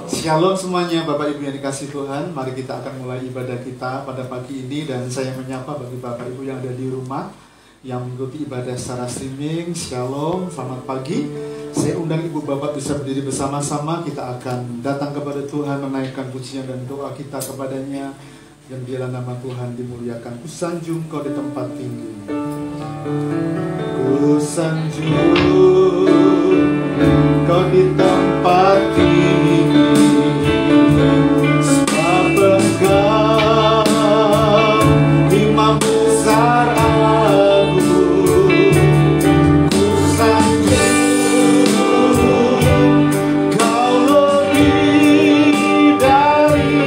Shalom semuanya, Bapak Ibu yang dikasih Tuhan. Mari kita akan mulai ibadah kita pada pagi ini. Dan saya menyapa bagi Bapak Ibu yang ada di rumah yang mengikuti ibadah secara streaming. Shalom, selamat pagi. Saya undang Ibu Bapak bisa berdiri bersama-sama. Kita akan datang kepada Tuhan, menaikkan pujian dan doa kita kepadanya. Dan biarlah nama Tuhan dimuliakan. Kusanjung kau di tempat tinggi, kusanjung kau di tempat tinggi, sebab Engkau Imam besar agung. Kusanjung kau lebih dari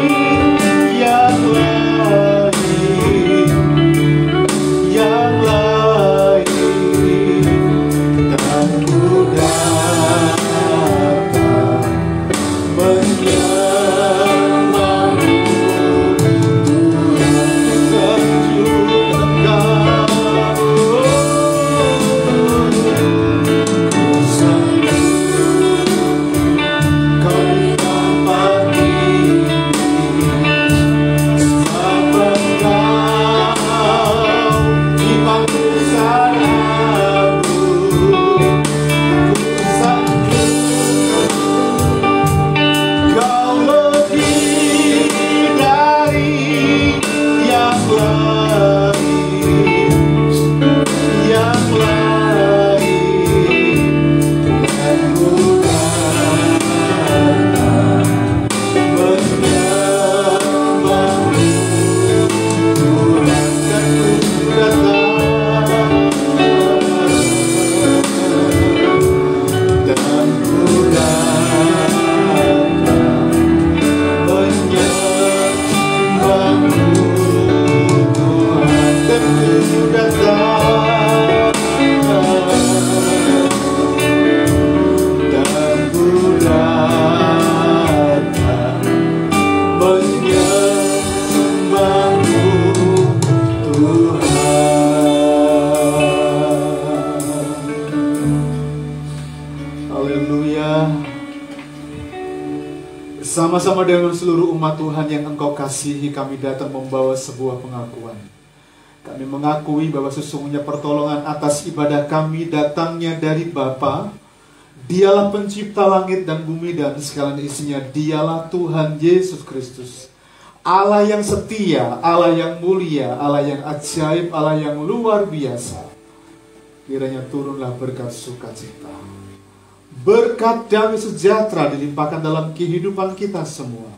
yang lain, yang lain, dan ku datang menyembahmu. Sama-sama dengan seluruh umat Tuhan yang Engkau kasihi, kami datang membawa sebuah pengakuan. Kami mengakui bahwa sesungguhnya pertolongan atas ibadah kami datangnya dari Bapa. Dialah pencipta langit dan bumi dan segala isinya. Dialah Tuhan Yesus Kristus, Allah yang setia, Allah yang mulia, Allah yang ajaib, Allah yang luar biasa. Kiranya turunlah berkat sukacita, berkat damai sejahtera dilimpahkan dalam kehidupan kita semua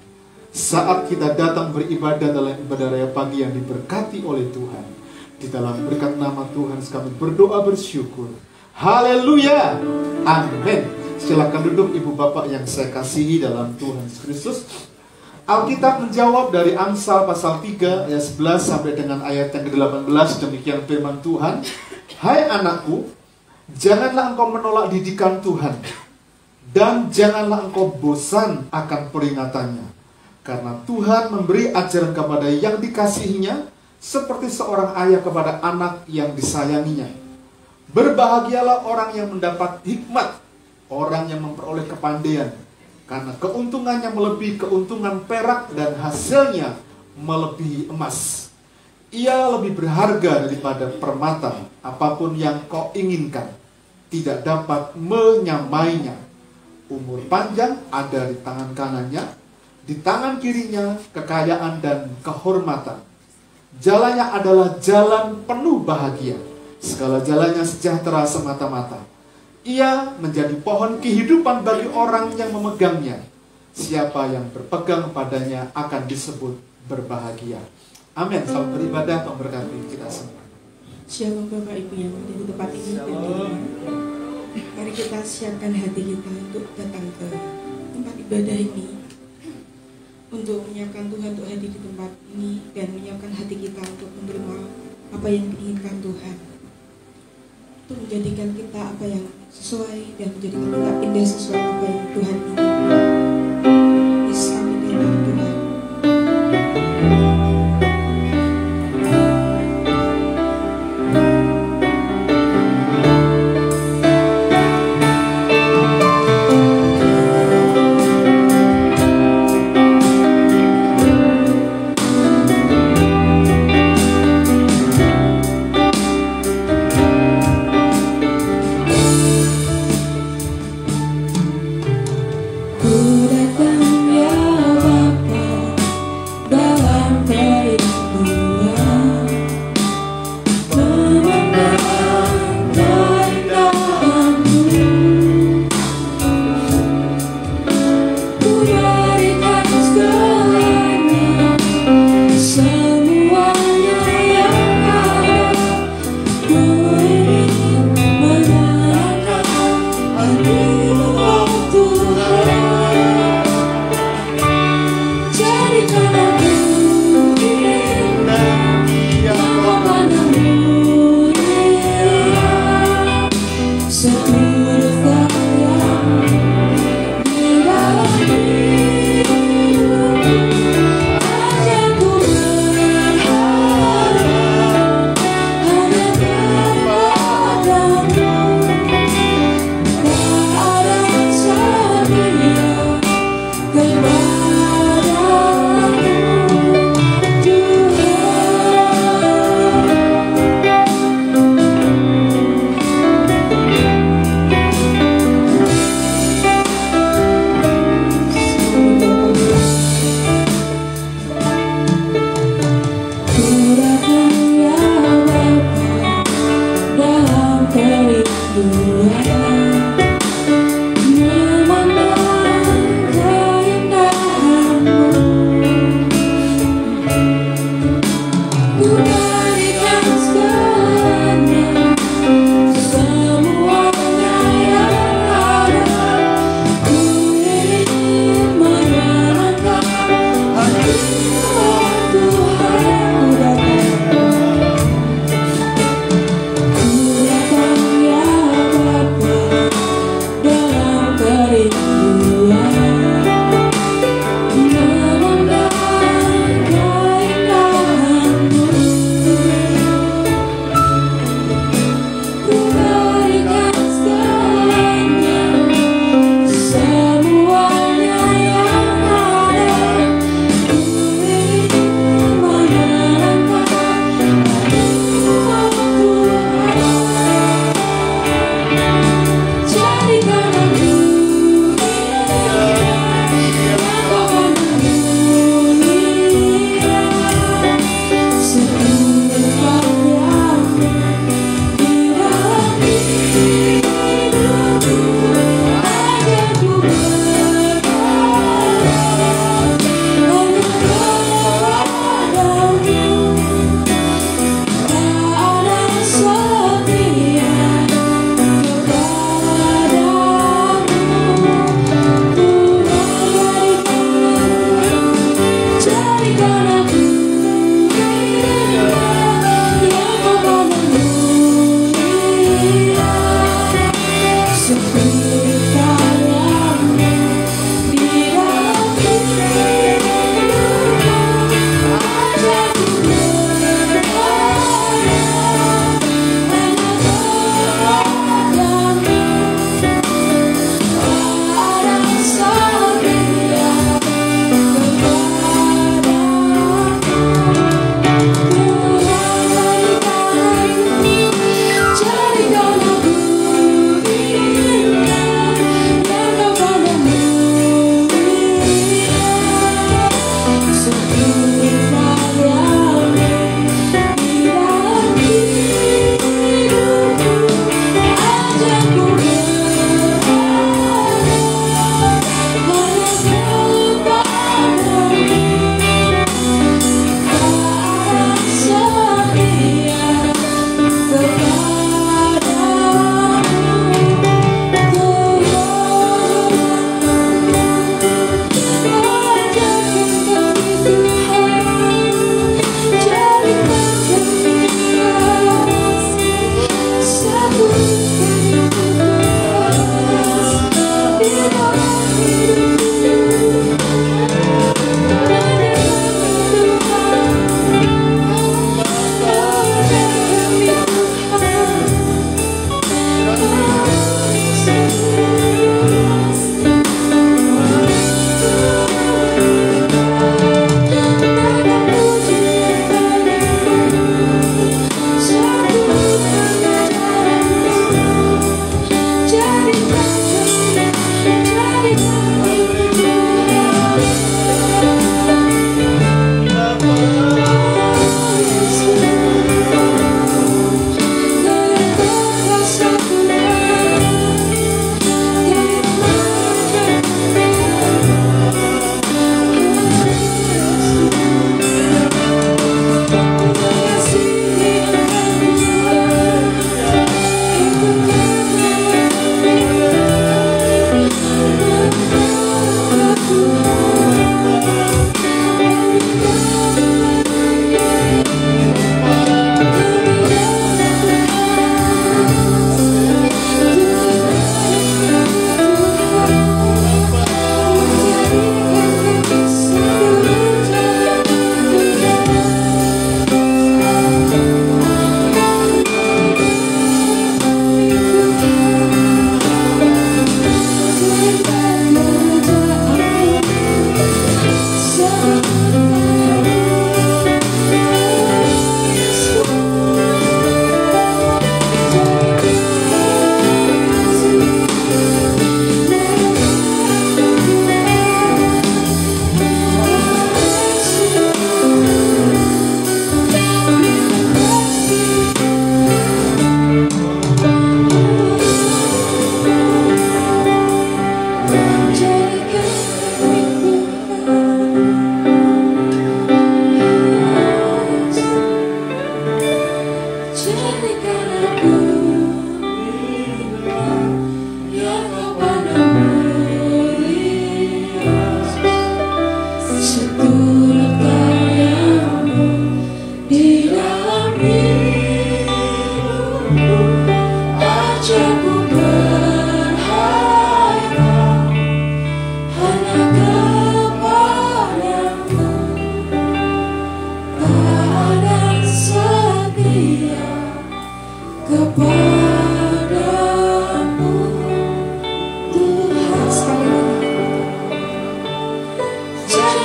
saat kita datang beribadah dalam ibadah raya pagi yang diberkati oleh Tuhan. Di dalam berkat nama Tuhan kami berdoa bersyukur. Haleluya, amin. Silakan duduk Ibu Bapak yang saya kasihi dalam Tuhan Yesus Kristus. Alkitab menjawab dari Amsal pasal 3 ayat 11 sampai dengan ayat yang ke-18. Demikian firman Tuhan. Hai anakku, janganlah engkau menolak didikan Tuhan, dan janganlah engkau bosan akan peringatannya. Karena Tuhan memberi ajaran kepada yang dikasihinya, seperti seorang ayah kepada anak yang disayanginya. Berbahagialah orang yang mendapat hikmat, orang yang memperoleh kepandaian, karena keuntungannya melebihi keuntungan perak dan hasilnya melebihi emas. Ia lebih berharga daripada permata. Apapun yang kau inginkan tidak dapat menyamainya. Umur panjang ada di tangan kanannya, di tangan kirinya kekayaan dan kehormatan. Jalannya adalah jalan penuh bahagia, segala jalannya sejahtera semata-mata. Ia menjadi pohon kehidupan bagi orang yang memegangnya. Siapa yang berpegang padanya akan disebut berbahagia. Amin. Selamat beribadah, Tuhan berkati kita semua. Shalom Bapak Ibu yang ada di tempat ini dan di rumah. Mari kita siapkan hati kita untuk datang ke tempat ibadah ini, untuk menyiapkan Tuhan untuk hadir di tempat ini, dan menyiapkan hati kita untuk menerima apa yang diinginkan Tuhan, untuk menjadikan kita apa yang sesuai dan menjadikan kita indah sesuai apa yang Tuhan inginkan. Yesus, kami datang Tuhan. berikan segalanya, semuanya yang ada. Ku ingin menyerahkan hatiku Tuhan. Jadikan aku indah yang Kau pandang mulia, seluruh yang di dalam diri.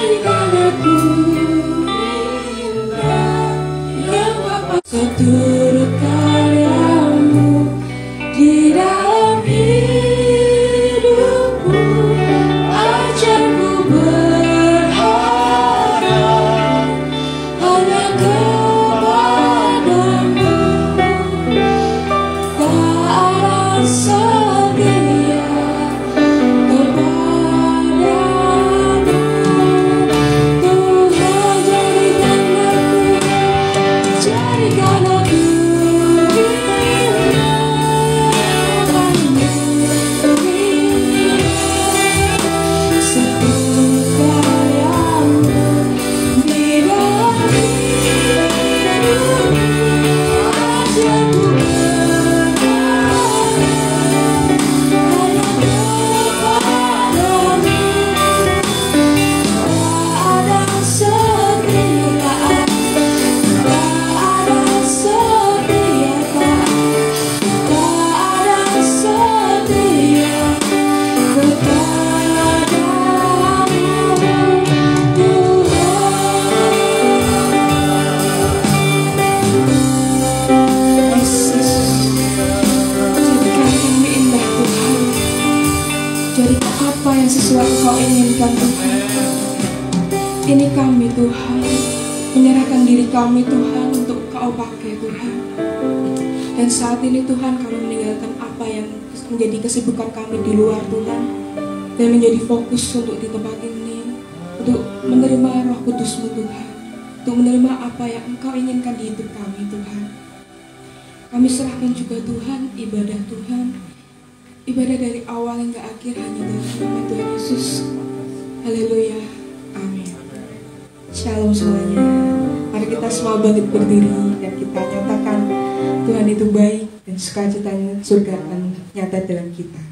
jadikan aku indah yang Bapa. Seturut karyamu di dalam hidupku, ajarku berharap hanya kepadamu. Tak ada setia kepadamu, Tuhan jadikan aku sesuai Engkau inginkan Tuhan. Ini kami Tuhan, menyerahkan diri kami Tuhan untuk Kau pakai Tuhan. Dan saat ini Tuhan kami meninggalkan apa yang menjadi kesibukan kami di luar Tuhan, dan menjadi fokus untuk di tempat ini, untuk menerima Roh Kudus-Mu Tuhan, untuk menerima apa yang Engkau inginkan di hidup kami Tuhan. Kami serahkan juga Tuhan ibadah Tuhan, ibadah dari awal hingga akhir hanya dalam nama Tuhan Yesus. Haleluya. Amin. Shalom semuanya. Mari kita semua bangkit berdiri dan kita nyatakan Tuhan itu baik dan sukacitanya surga akan nyata dalam kita.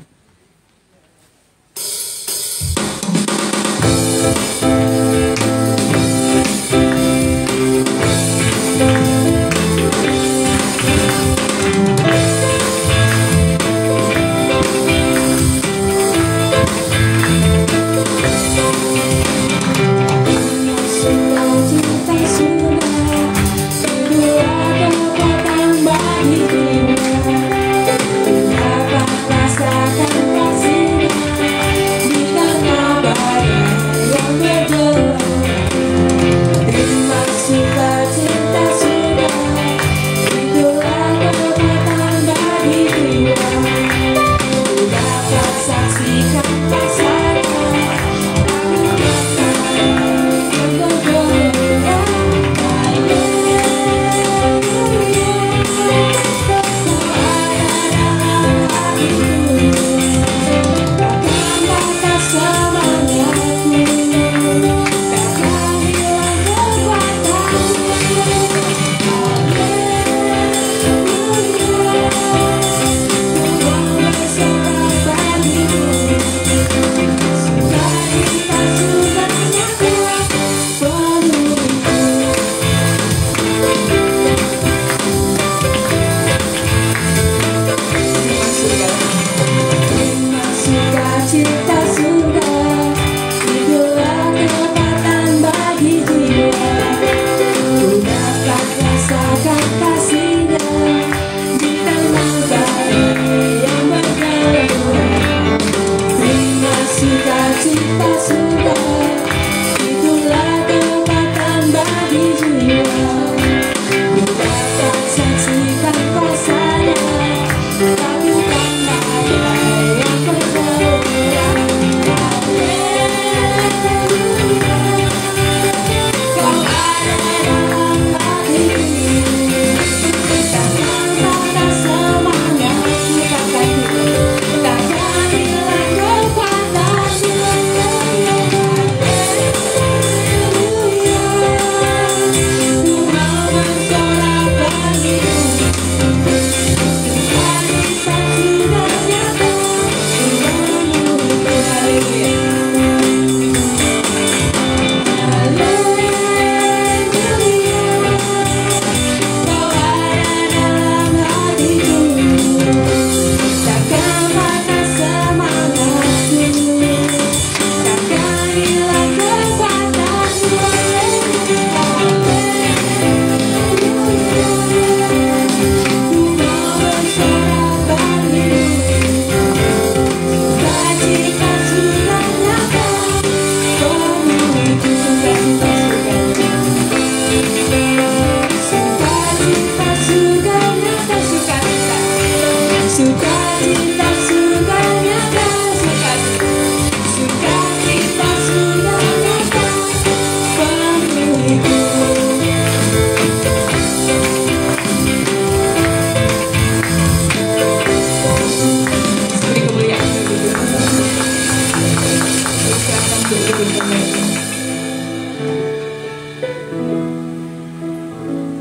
untuk kebaikan mereka.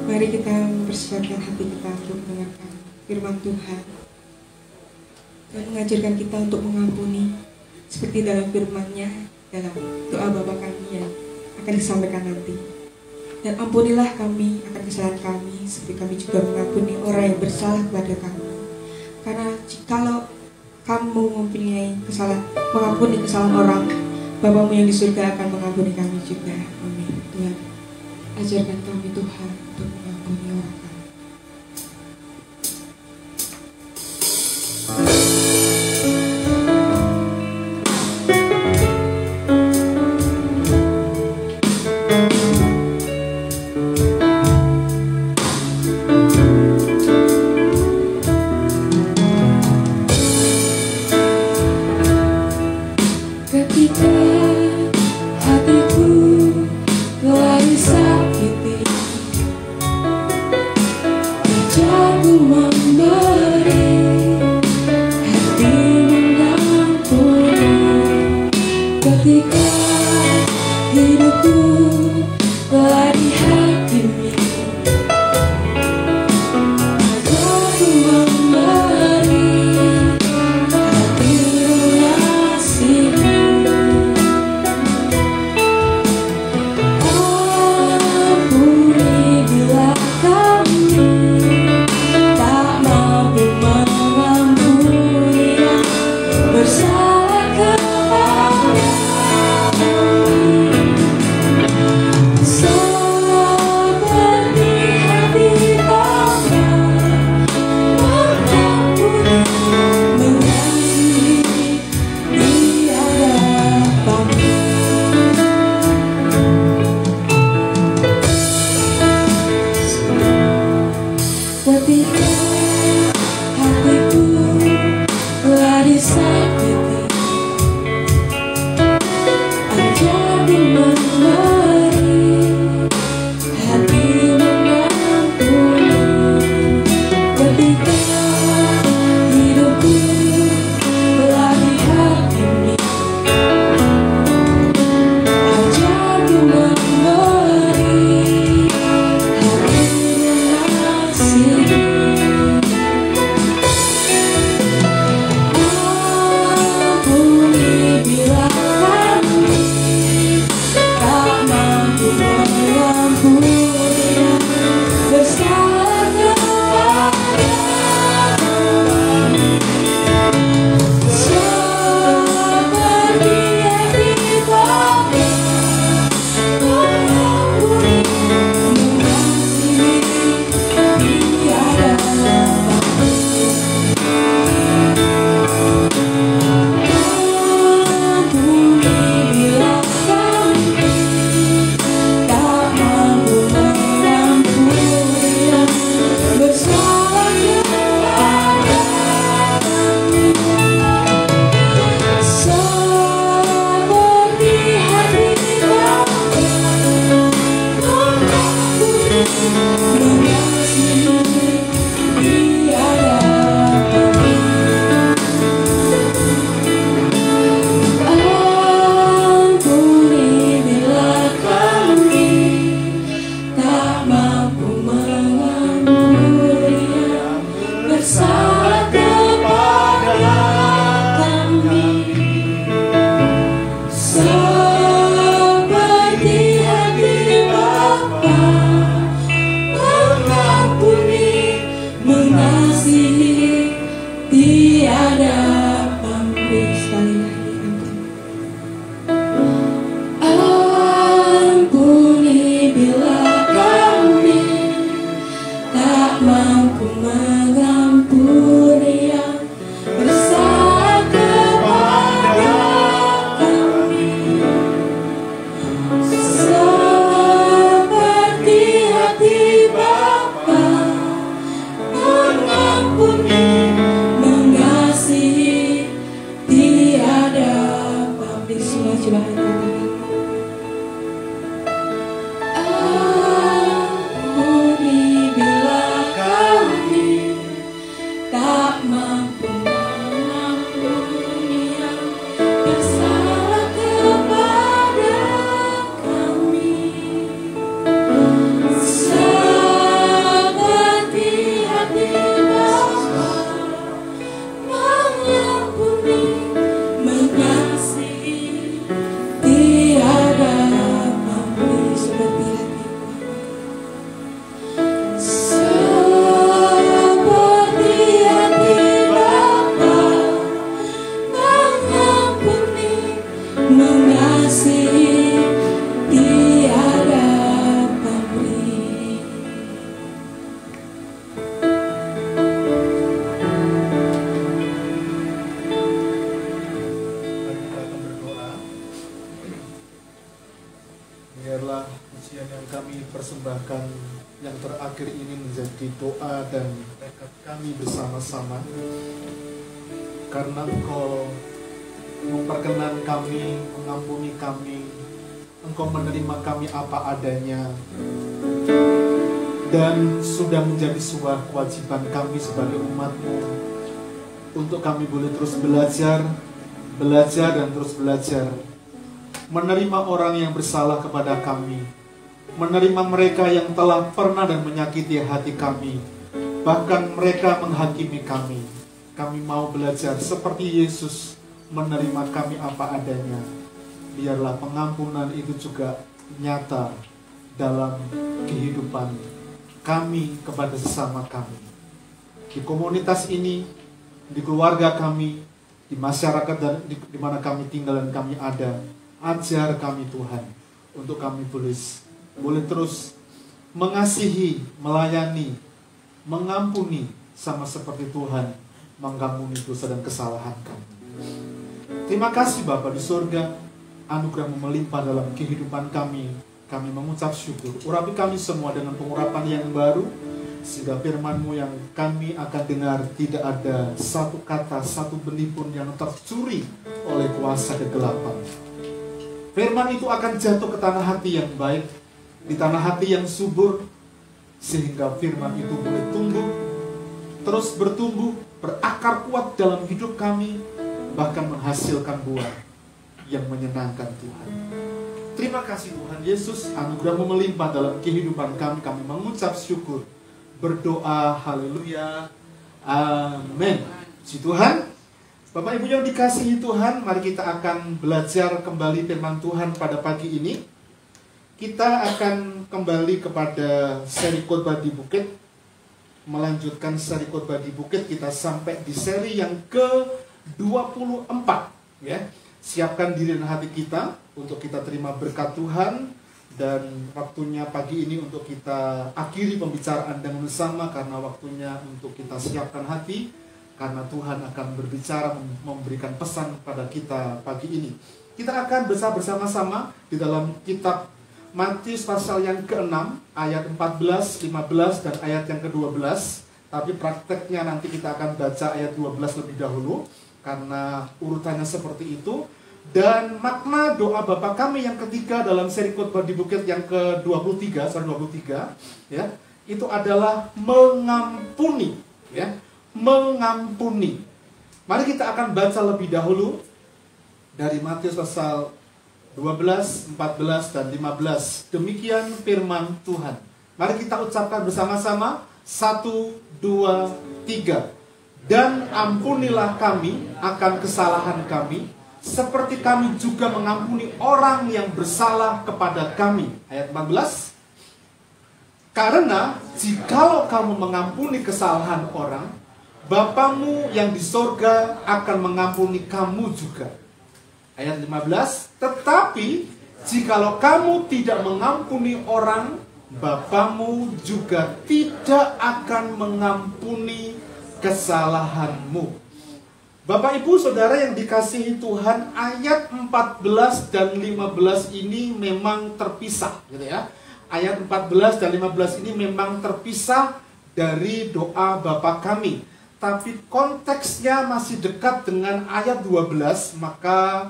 Mari kita mempersiapkan hati kita untuk mendengarkan firman Tuhan dan mengajarkan kita untuk mengampuni seperti dalam firman-Nya dalam doa Bapa kami yang akan disampaikan nanti. Dan ampunilah kami akan kesalahan kami seperti kami juga mengampuni orang yang bersalah kepada kami. Karena jikalau kamu mempunyai kesalahan, mengampuni kesalahan orang, Bapamu yang di surga akan mengampuni kami juga. Amin. Tuhan, ajarkan kami Tuhan untuk mengampuni orang kami. Ketika hatiku telah disakiti, wajahku memberi, hati mengampuni. Ketika hidupku telah dihakimi, wajahku memberi, hati mengasihi. Bersalah kepadamu, Biarlah ujian yang kami persembahkan yang terakhir ini menjadi doa dan tekad kami bersama-sama. Karena Engkau memperkenan kami, mengampuni kami, Engkau menerima kami apa adanya, dan sudah menjadi sebuah kewajiban kami sebagai umat-Mu untuk kami boleh terus belajar dan terus belajar. Menerima orang yang bersalah kepada kami, menerima mereka yang telah pernah dan menyakiti hati kami, bahkan mereka menghakimi kami. Kami mau belajar seperti Yesus menerima kami apa adanya. Biarlah pengampunan itu juga nyata dalam kehidupan kami kepada sesama kami. Di komunitas ini, di keluarga kami, di masyarakat dan di mana kami tinggal dan kami ada. Ajar kami Tuhan, untuk kami boleh terus mengasihi, melayani, mengampuni, sama seperti Tuhan mengampuni dosa dan kesalahan kami. Terima kasih Bapa di surga, anugerah-Mu melimpah dalam kehidupan kami. Kami mengucap syukur. Urapi kami semua dengan pengurapan yang baru, sehingga firman-Mu yang kami akan dengar tidak ada satu kata, satu benih pun yang tercuri oleh kuasa kegelapan. Firman itu akan jatuh ke tanah hati yang baik, di tanah hati yang subur, sehingga firman itu boleh tumbuh, terus bertumbuh, berakar kuat dalam hidup kami, bahkan menghasilkan buah yang menyenangkan Tuhan. Terima kasih Tuhan Yesus, anugerah-Mu melimpah dalam kehidupan kami. Kami mengucap syukur, berdoa, haleluya, amin. Puji Tuhan. Bapak Ibu yang dikasihi Tuhan, mari kita akan belajar kembali firman Tuhan pada pagi ini. Kita akan kembali kepada seri khotbah di bukit, melanjutkan seri khotbah di bukit. Kita sampai di seri yang ke-24 ya. Siapkan diri dan hati kita untuk kita terima berkat Tuhan, dan waktunya pagi ini untuk kita akhiri pembicaraan dengan bersama, karena waktunya untuk kita siapkan hati, karena Tuhan akan berbicara, memberikan pesan pada kita pagi ini. Kita akan bersama-sama di dalam kitab Matius pasal yang ke-6 ayat 14, 15 dan ayat yang ke-12. Tapi prakteknya nanti kita akan baca ayat 12 lebih dahulu, karena urutannya seperti itu. Dan makna doa Bapa kami yang ketiga dalam seri khotbah di bukit yang ke-23, ya, itu adalah mengampuni, ya. Mengampuni. Mari kita akan baca lebih dahulu dari Matius pasal 12, 14 dan 15. Demikian firman Tuhan. Mari kita ucapkan bersama-sama. 1, 2, 3. Dan ampunilah kami akan kesalahan kami, seperti kami juga mengampuni orang yang bersalah kepada kami. Ayat 14. Karena jikalau kamu mengampuni kesalahan orang, Bapamu yang di sorga akan mengampuni kamu juga. Ayat 15. Tetapi jikalau kamu tidak mengampuni orang, Bapamu juga tidak akan mengampuni kesalahanmu. Bapak Ibu Saudara yang dikasihi Tuhan, ayat 14 dan 15 ini memang terpisah, gitu ya. Ayat 14 dan 15 ini memang terpisah dari doa Bapa kami. Tapi konteksnya masih dekat dengan ayat 12, maka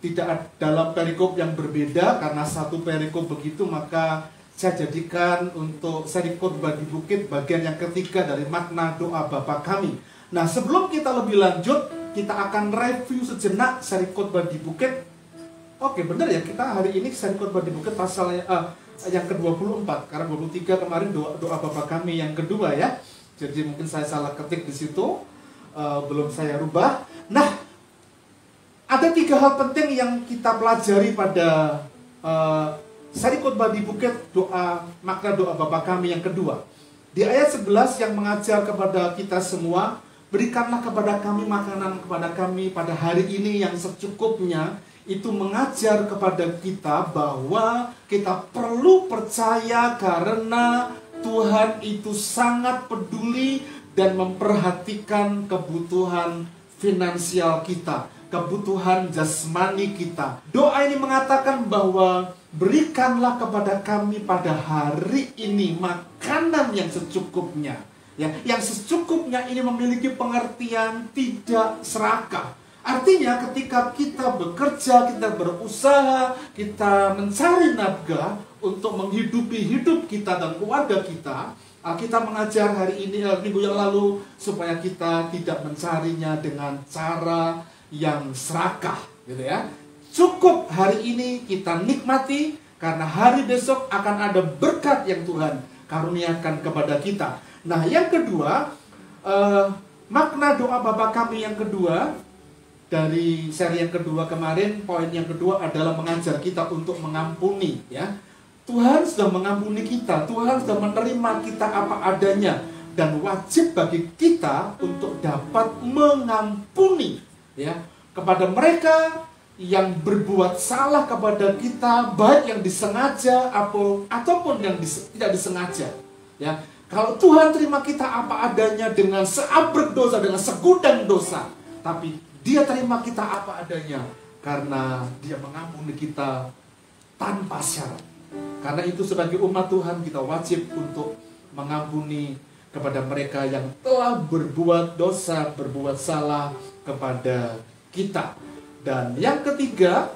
tidak dalam perikop yang berbeda. Karena satu perikop begitu, maka saya jadikan untuk seri khotbah di bukit bagian yang ketiga dari makna doa Bapa kami. Nah, sebelum kita lebih lanjut, kita akan review sejenak seri khotbah di bukit. Oke, benar ya, kita hari ini seri khotbah di bukit pasal yang ke-24, karena 23 kemarin doa Bapa kami yang kedua ya. Jadi mungkin saya salah ketik di situ, belum saya rubah. Nah, ada 3 hal penting yang kita pelajari pada seri khotbah di bukit, makna doa Bapa kami yang kedua. Di ayat 11 yang mengajar kepada kita semua, berikanlah kepada kami makanan kepada kami pada hari ini yang secukupnya. Itu mengajar kepada kita bahwa kita perlu percaya karena Tuhan itu sangat peduli dan memperhatikan kebutuhan finansial kita, kebutuhan jasmani kita. Doa ini mengatakan bahwa berikanlah kepada kami pada hari ini makanan yang secukupnya. Ya, yang secukupnya ini memiliki pengertian tidak serakah. Artinya ketika kita bekerja, kita berusaha, kita mencari nafkah untuk menghidupi hidup kita dan keluarga kita, kita mengajar hari ini, minggu yang lalu, supaya kita tidak mencarinya dengan cara yang serakah, gitu ya. Cukup hari ini kita nikmati, karena hari besok akan ada berkat yang Tuhan karuniakan kepada kita. Nah, yang kedua, makna doa Bapa kami yang kedua, dari seri yang kedua kemarin, poin yang kedua adalah mengajar kita untuk mengampuni, ya. Tuhan sudah mengampuni kita, Tuhan sudah menerima kita apa adanya, dan wajib bagi kita untuk dapat mengampuni, ya, kepada mereka yang berbuat salah kepada kita, baik yang disengaja ataupun yang tidak disengaja, ya. Kalau Tuhan terima kita apa adanya dengan seabrek dosa, dengan segudang dosa, tapi Dia terima kita apa adanya karena Dia mengampuni kita tanpa syarat. Karena itu sebagai umat Tuhan kita wajib untuk mengampuni kepada mereka yang telah berbuat dosa, berbuat salah kepada kita. Dan yang ketiga,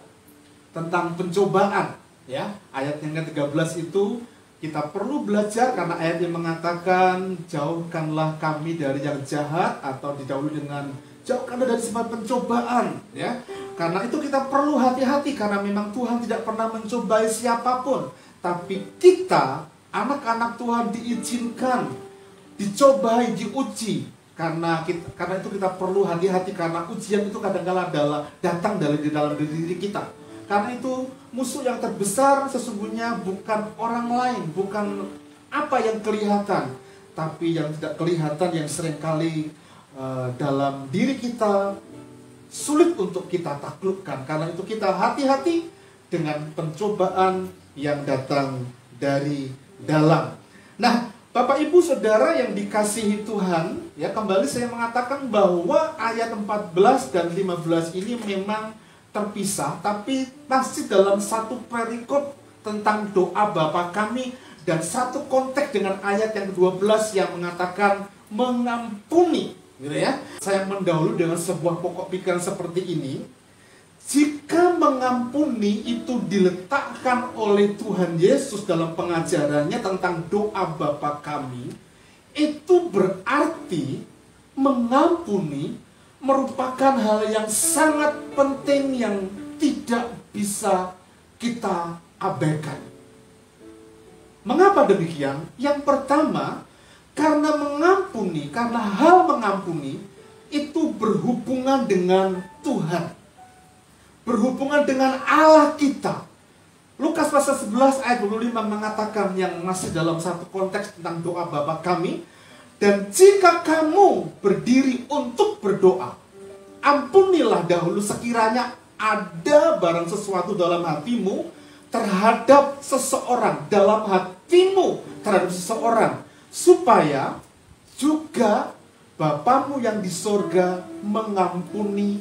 tentang pencobaan, ya. Ayat yang ke-13 itu kita perlu belajar, karena ayat yang mengatakan jauhkanlah kami dari yang jahat, atau didahului dengan jauhkanlah dari sebab pencobaan, ya. Karena itu kita perlu hati-hati, karena memang Tuhan tidak pernah mencobai siapapun, tapi kita, anak-anak Tuhan, diizinkan, dicobai, diuji. Karena itu kita perlu hati-hati, karena ujian itu kadang-kala datang dari dalam diri kita. Karena itu musuh yang terbesar sesungguhnya bukan orang lain, bukan apa yang kelihatan, tapi yang tidak kelihatan, yang seringkali dalam diri kita sulit untuk kita taklukkan. Karena itu kita hati-hati dengan pencobaan yang datang dari dalam. Nah, Bapak Ibu Saudara yang dikasihi Tuhan, ya, kembali saya mengatakan bahwa ayat 14 dan 15 ini memang terpisah, tapi masih dalam satu perikop tentang doa Bapa kami, dan satu konteks dengan ayat yang 12 yang mengatakan mengampuni, gitu ya. Saya mendahului dengan sebuah pokok pikiran seperti ini. Jika mengampuni itu diletakkan oleh Tuhan Yesus dalam pengajarannya tentang doa Bapa kami, itu berarti mengampuni merupakan hal yang sangat penting yang tidak bisa kita abaikan. Mengapa demikian? Yang pertama, karena hal mengampuni itu berhubungan dengan Tuhan, berhubungan dengan Allah kita. Lukas pasal 11 ayat 25 mengatakan, yang masih dalam satu konteks tentang doa Bapa kami, dan jika kamu berdiri untuk berdoa, ampunilah dahulu sekiranya ada barang sesuatu dalam hatimu terhadap seseorang, supaya juga Bapamu yang di sorga mengampuni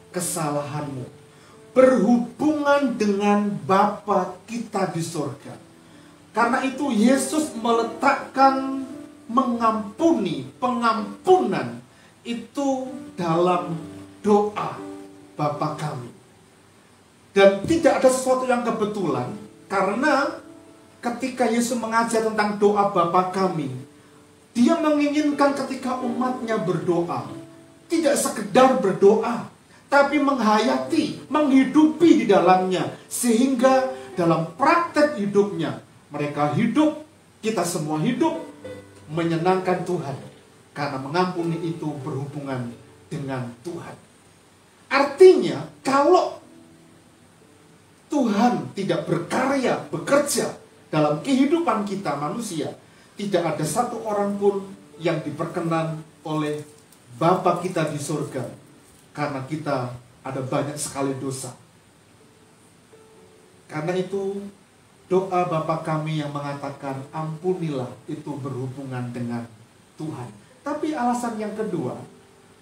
kesalahanmu. Berhubungan dengan Bapa kita di sorga. Karena itu Yesus meletakkan mengampuni, pengampunan itu dalam doa Bapa kami. Dan tidak ada sesuatu yang kebetulan, karena ketika Yesus mengajar tentang doa Bapa kami, Dia menginginkan ketika umatnya berdoa, tidak sekedar berdoa, tapi menghayati, menghidupi di dalamnya, sehingga dalam praktek hidupnya mereka hidup, kita semua hidup menyenangkan Tuhan, karena mengampuni itu berhubungan dengan Tuhan. Artinya, kalau Tuhan tidak berkarya, bekerja dalam kehidupan kita manusia, tidak ada satu orang pun yang diperkenan oleh Bapa kita di surga, karena kita ada banyak sekali dosa. Karena itu doa Bapa kami yang mengatakan ampunilah itu berhubungan dengan Tuhan. Tapi alasan yang kedua,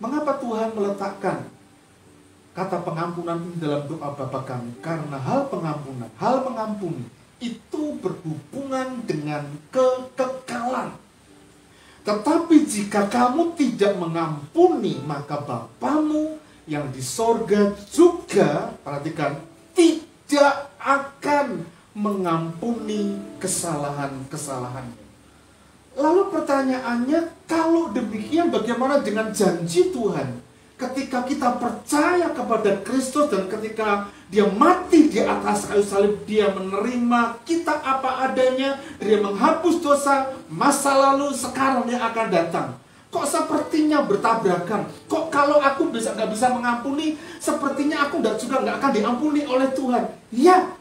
mengapa Tuhan meletakkan kata pengampunan ini dalam doa Bapa kami. Karena hal pengampunan, hal mengampuni itu berhubungan dengan kekekalan. Tetapi jika kamu tidak mengampuni, maka Bapamu yang di sorga juga, perhatikan, tidak akan mengampuni kesalahan-kesalahanmu. Lalu pertanyaannya, kalau demikian bagaimana dengan janji Tuhan? Ketika kita percaya kepada Kristus dan ketika Dia mati di atas kayu salib, Dia menerima kita apa adanya, Dia menghapus dosa masa lalu, sekarang yang akan datang. Kok sepertinya bertabrakan? Kok kalau aku nggak bisa mengampuni, sepertinya aku juga nggak akan diampuni oleh Tuhan? Ya,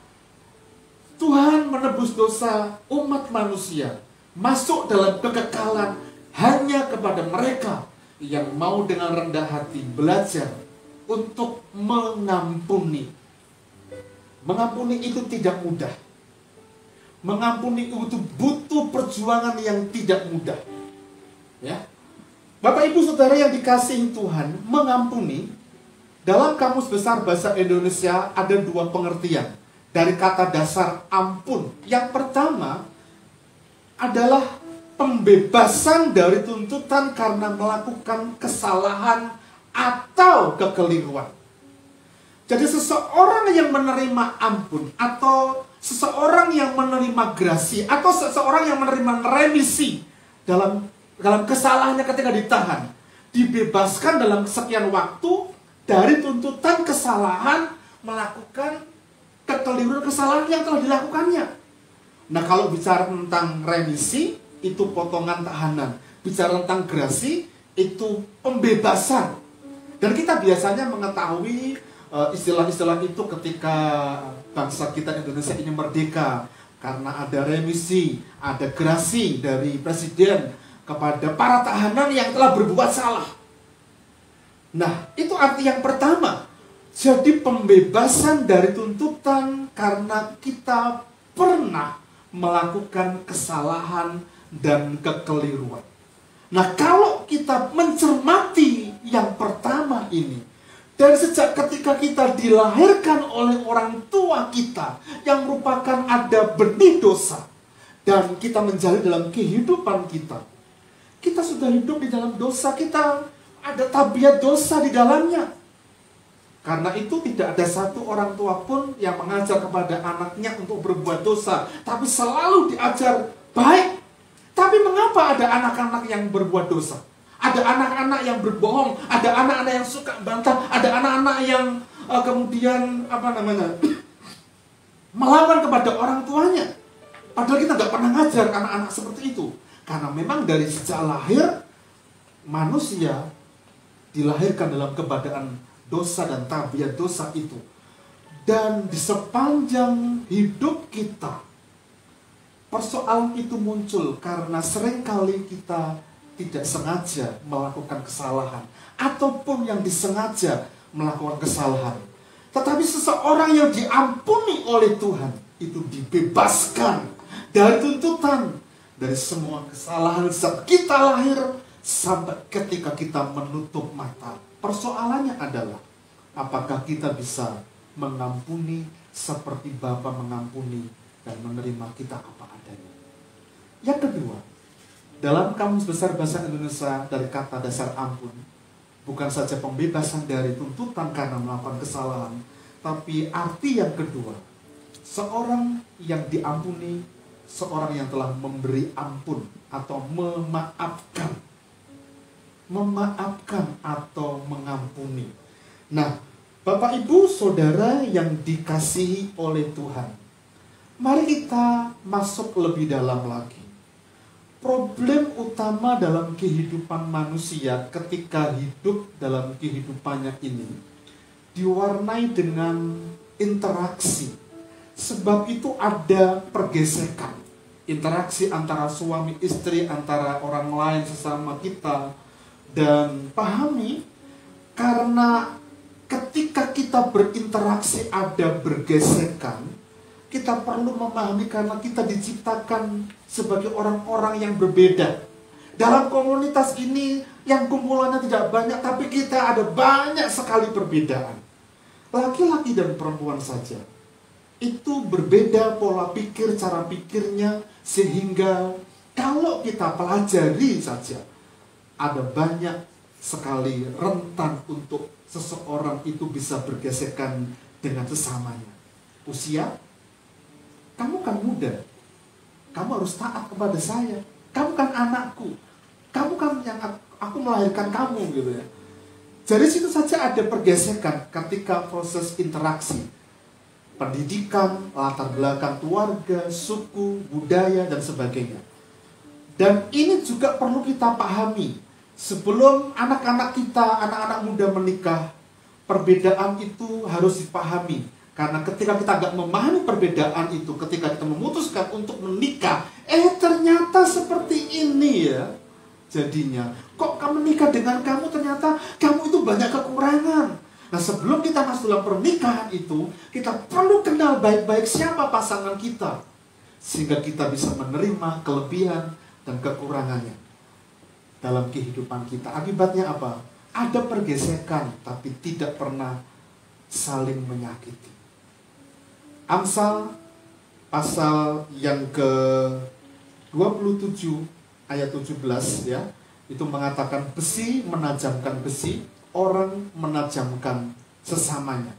Tuhan menebus dosa umat manusia, masuk dalam kekekalan hanya kepada mereka yang mau dengan rendah hati belajar untuk mengampuni. Mengampuni itu tidak mudah. Mengampuni itu butuh perjuangan yang tidak mudah. Ya, Bapak Ibu Saudara yang dikasihi Tuhan, mengampuni dalam Kamus Besar Bahasa Indonesia ada dua pengertian dari kata dasar ampun. Yang pertama adalah pembebasan dari tuntutan karena melakukan kesalahan atau kekeliruan. Jadi seseorang yang menerima ampun, atau seseorang yang menerima grasi, atau seseorang yang menerima remisi dalam kesalahannya ketika ditahan, dibebaskan dalam sekian waktu dari tuntutan kesalahan melakukan kekeliruan kesalahan yang telah dilakukannya. Nah, kalau bicara tentang remisi, itu potongan tahanan. Bicara tentang grasi, itu pembebasan. Dan kita biasanya mengetahui istilah-istilah itu ketika bangsa kita Indonesia ini merdeka. Karena ada remisi, ada grasi dari presiden kepada para tahanan yang telah berbuat salah. Nah, itu arti yang pertama. Jadi pembebasan dari tuntutan karena kita pernah melakukan kesalahan dan kekeliruan. Nah, kalau kita mencermati yang pertama ini, dari sejak ketika kita dilahirkan oleh orang tua kita yang merupakan ada benih dosa, dan kita menjalani dalam kehidupan kita, kita sudah hidup di dalam dosa, kita ada tabiat dosa di dalamnya. Karena itu tidak ada satu orang tua pun yang mengajar kepada anaknya untuk berbuat dosa, tapi selalu diajar baik. Tapi mengapa ada anak-anak yang berbuat dosa? Ada anak-anak yang berbohong, ada anak-anak yang suka bantah, ada anak-anak yang kemudian melawan kepada orang tuanya. Padahal kita nggak pernah ngajar anak-anak seperti itu. Karena memang dari sejak lahir, manusia dilahirkan dalam keadaan dosa dan tabiat dosa itu. Dan di sepanjang hidup kita, persoalan itu muncul karena seringkali kita tidak sengaja melakukan kesalahan, ataupun yang disengaja melakukan kesalahan. Tetapi seseorang yang diampuni oleh Tuhan itu dibebaskan dari tuntutan, dari semua kesalahan saat kita lahir sampai ketika kita menutup mata. Persoalannya adalah, apakah kita bisa mengampuni seperti Bapa mengampuni dan menerima kita apa adanya. Yang kedua, dalam Kamus Besar Bahasa Indonesia dari kata dasar ampun, bukan saja pembebasan dari tuntutan karena melakukan kesalahan, tapi arti yang kedua, seorang yang diampuni, seorang yang telah memberi ampun atau memaafkan. Memaafkan atau mengampuni. Nah, Bapak Ibu Saudara yang dikasihi oleh Tuhan, mari kita masuk lebih dalam lagi. Problem utama dalam kehidupan manusia ketika hidup dalam kehidupannya ini diwarnai dengan interaksi. Sebab itu ada pergesekan. Interaksi antara suami istri, antara orang lain sesama kita. Dan pahami, karena ketika kita berinteraksi ada bergesekan, kita perlu memahami karena kita diciptakan sebagai orang-orang yang berbeda. Dalam komunitas ini yang kumpulannya tidak banyak, tapi kita ada banyak sekali perbedaan. laki-laki dan perempuan saja, itu berbeda pola pikir, cara pikirnya, sehingga kalau kita pelajari saja, ada banyak sekali rentan untuk seseorang itu bisa bergesekan dengan sesamanya. Usia, kamu kan muda, kamu harus taat kepada saya, kamu kan anakku, kamu kan yang aku melahirkan kamu, gitu ya. Dari situ saja ada pergesekan ketika proses interaksi, pendidikan, latar belakang keluarga, suku, budaya, dan sebagainya. Dan ini juga perlu kita pahami. Sebelum anak-anak kita, anak-anak muda menikah, perbedaan itu harus dipahami. Karena ketika kita nggak memahami perbedaan itu, ketika kita memutuskan untuk menikah, ternyata seperti ini ya. Jadinya, kok kamu menikah dengan kamu, ternyata kamu itu banyak kekurangan. Nah, sebelum kita masuk dalam pernikahan itu, kita perlu kenal baik-baik siapa pasangan kita, sehingga kita bisa menerima kelebihan dan kekurangannya dalam kehidupan kita. Akibatnya apa? Ada pergesekan, tapi tidak pernah saling menyakiti. Amsal pasal yang ke-27 ayat 17 ya, itu mengatakan besi menajamkan besi, orang menajamkan sesamanya.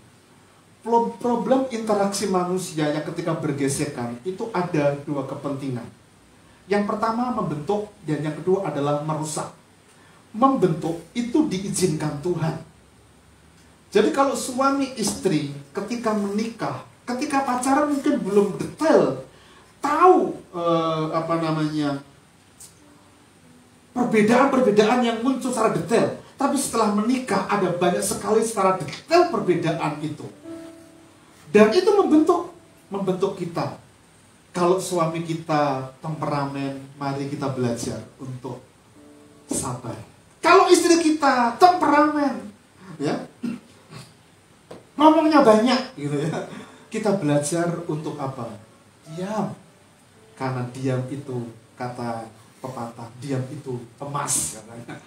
Problem interaksi manusia yang ketika bergesekan itu ada dua kepentingan. Yang pertama membentuk, dan yang kedua adalah merusak. Membentuk itu diizinkan Tuhan. Jadi kalau suami istri ketika menikah, ketika pacaran mungkin belum detail tahu perbedaan-perbedaan yang muncul secara detail. Tapi setelah menikah ada banyak sekali secara detail perbedaan itu. Dan itu membentuk kita. Kalau suami kita temperamen, mari kita belajar untuk sabar. Kalau istri kita temperamen, ya, ngomongnya banyak gitu ya, kita belajar untuk apa? Diam. Karena diam itu, kata pepatah, diam itu emas katanya.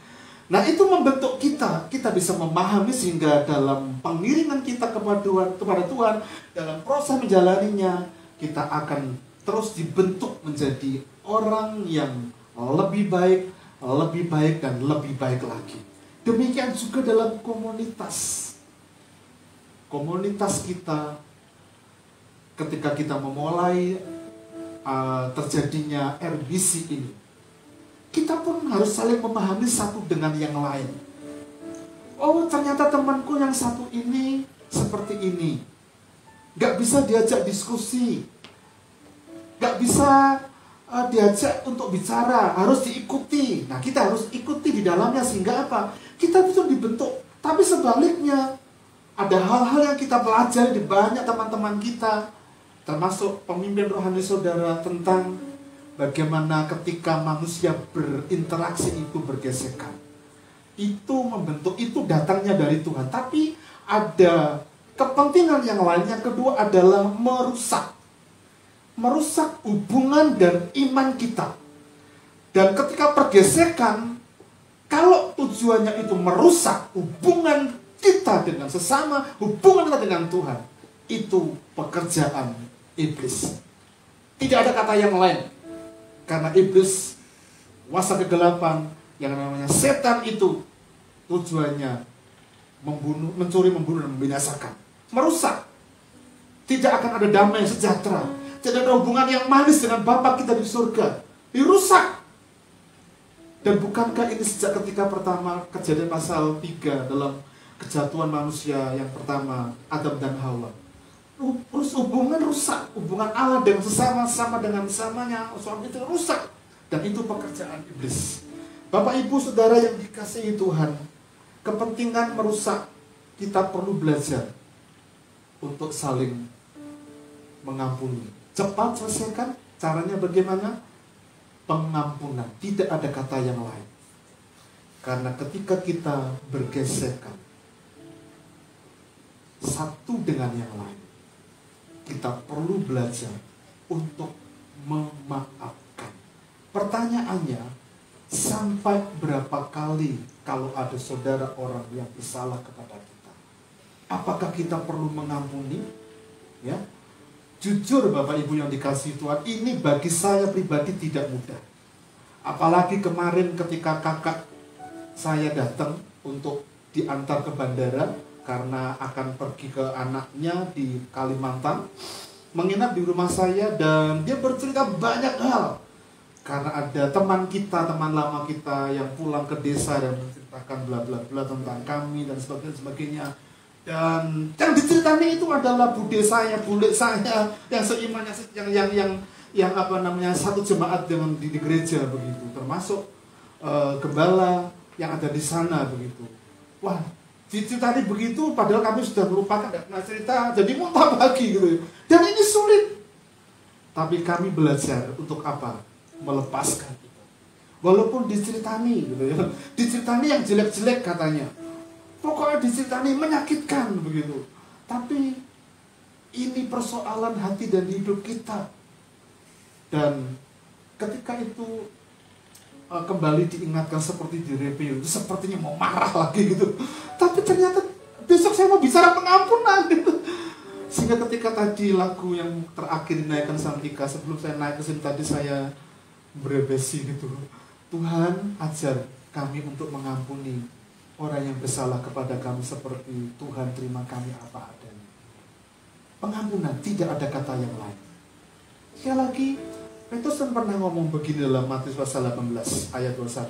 Nah, itu membentuk kita. Kita bisa memahami sehingga dalam pengiringan kita kepada Tuhan, dalam proses menjalaninya, kita akan terus dibentuk menjadi orang yang lebih baik, dan lebih baik lagi. Demikian juga dalam komunitas. Komunitas kita, ketika kita memulai terjadinya RBC ini, kita pun harus saling memahami satu dengan yang lain. Oh, ternyata temanku yang satu ini seperti ini. Gak bisa diajak diskusi. Gak bisa diajak untuk bicara. Harus diikuti. Nah, kita harus ikuti di dalamnya sehingga apa? Kita bisa dibentuk. Tapi sebaliknya, ada hal-hal yang kita pelajari di banyak teman-teman kita, termasuk pemimpin rohani saudara, tentang bagaimana ketika manusia berinteraksi itu bergesekan. Itu membentuk, itu datangnya dari Tuhan. Tapi ada kepentingan yang lain. Yang kedua adalah merusak. Merusak hubungan dan iman kita. Dan ketika pergesekan, kalau tujuannya itu merusak hubungan kita dengan sesama, hubungan kita dengan Tuhan, itu pekerjaan iblis. Tidak ada kata yang lain. Karena iblis, kuasa kegelapan, yang namanya setan itu, tujuannya membunuh, mencuri, membunuh, dan membinasakan. Merusak. Tidak akan ada damai sejahtera. Tidak ada hubungan yang manis dengan Bapa kita di surga. Dirusak. Dan bukankah ini sejak ketika pertama Kejadian pasal 3 dalam kejatuhan manusia yang pertama, Adam dan Hawa. Hubungan rusak, hubungan Allah dengan sesama dengan sesamanya, suami itu rusak, dan itu pekerjaan iblis. Bapak Ibu Saudara yang dikasihi Tuhan, kepentingan merusak, kita perlu belajar untuk saling mengampuni. Cepat selesaikan, caranya bagaimana? Pengampunan, tidak ada kata yang lain. Karena ketika kita bergesekan satu dengan yang lain, kita perlu belajar untuk memaafkan. Pertanyaannya, sampai berapa kali kalau ada saudara orang yang bersalah kepada kita? Apakah kita perlu mengampuni? Ya, jujur Bapak Ibu yang dikasihi Tuhan, ini bagi saya pribadi tidak mudah. Apalagi kemarin ketika kakak saya datang untuk diantar ke bandara karena akan pergi ke anaknya di Kalimantan, menginap di rumah saya, dan dia bercerita banyak hal. Karena ada teman kita, teman lama kita yang pulang ke desa dan menceritakan bla bla bla tentang kami dan sebagainya. Dan yang diceritanya itu adalah bude saya, bule saya yang seiman, yang apa namanya, satu jemaat dengan di gereja begitu, termasuk gembala yang ada di sana begitu. Wah, diceritanya begitu, padahal kami sudah melupakan, tidak pernah cerita, jadi muntah lagi gitu. Dan ini sulit. Tapi kami belajar untuk apa? Melepaskan itu. Walaupun diceritani gitu ya. Diceritani yang jelek-jelek katanya. Pokoknya diceritani menyakitkan begitu. Tapi ini persoalan hati dan hidup kita. Dan ketika itu kembali diingatkan seperti di review, itu sepertinya mau marah lagi gitu. Tapi ternyata besok saya mau bicara pengampunan gitu. Sehingga ketika tadi lagu yang terakhir dinaikkan sama Ika, sebelum saya naik ke sini tadi saya berebesi gitu. Tuhan ajar kami untuk mengampuni orang yang bersalah kepada kami seperti Tuhan terima kami apa adanya. Pengampunan, tidak ada kata yang lain. Sekali lagi, Petrus pernah ngomong begini dalam Matius pasal 18 ayat 21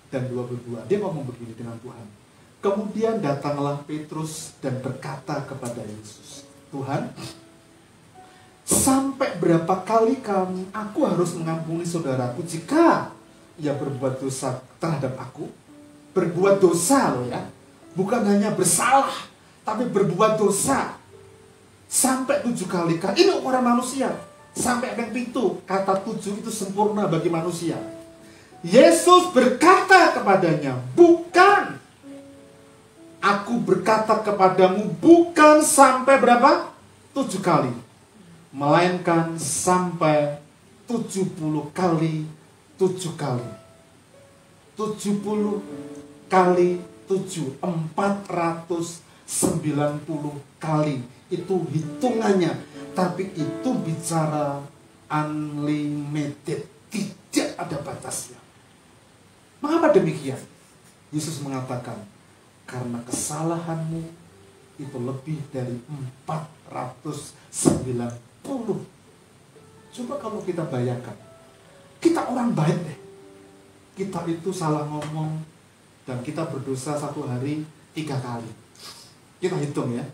dan 22. Dia ngomong begini dengan Tuhan. Kemudian datanglah Petrus dan berkata kepada Yesus, Tuhan, sampai berapa kali aku harus mengampuni saudaraku jika ia berbuat dosa terhadap aku? Berbuat dosa loh ya, bukan hanya bersalah, tapi berbuat dosa. Sampai 7 kali kah? Ini ukuran manusia. Sampai yang pintu, kata 7 itu sempurna bagi manusia. Yesus berkata kepadanya, bukan. Aku berkata kepadamu, bukan sampai berapa? 7 kali. Melainkan sampai 70 kali 7 kali. 70 kali 7, 490 kali. Itu hitungannya. Tapi itu bicara unlimited. Tidak ada batasnya. Mengapa demikian? Yesus mengatakan, karena kesalahanmu itu lebih dari 490. Coba kalau kita bayangkan, kita orang baik deh. Kita itu salah ngomong dan kita berdosa satu hari 3 kali. Kita hitung ya.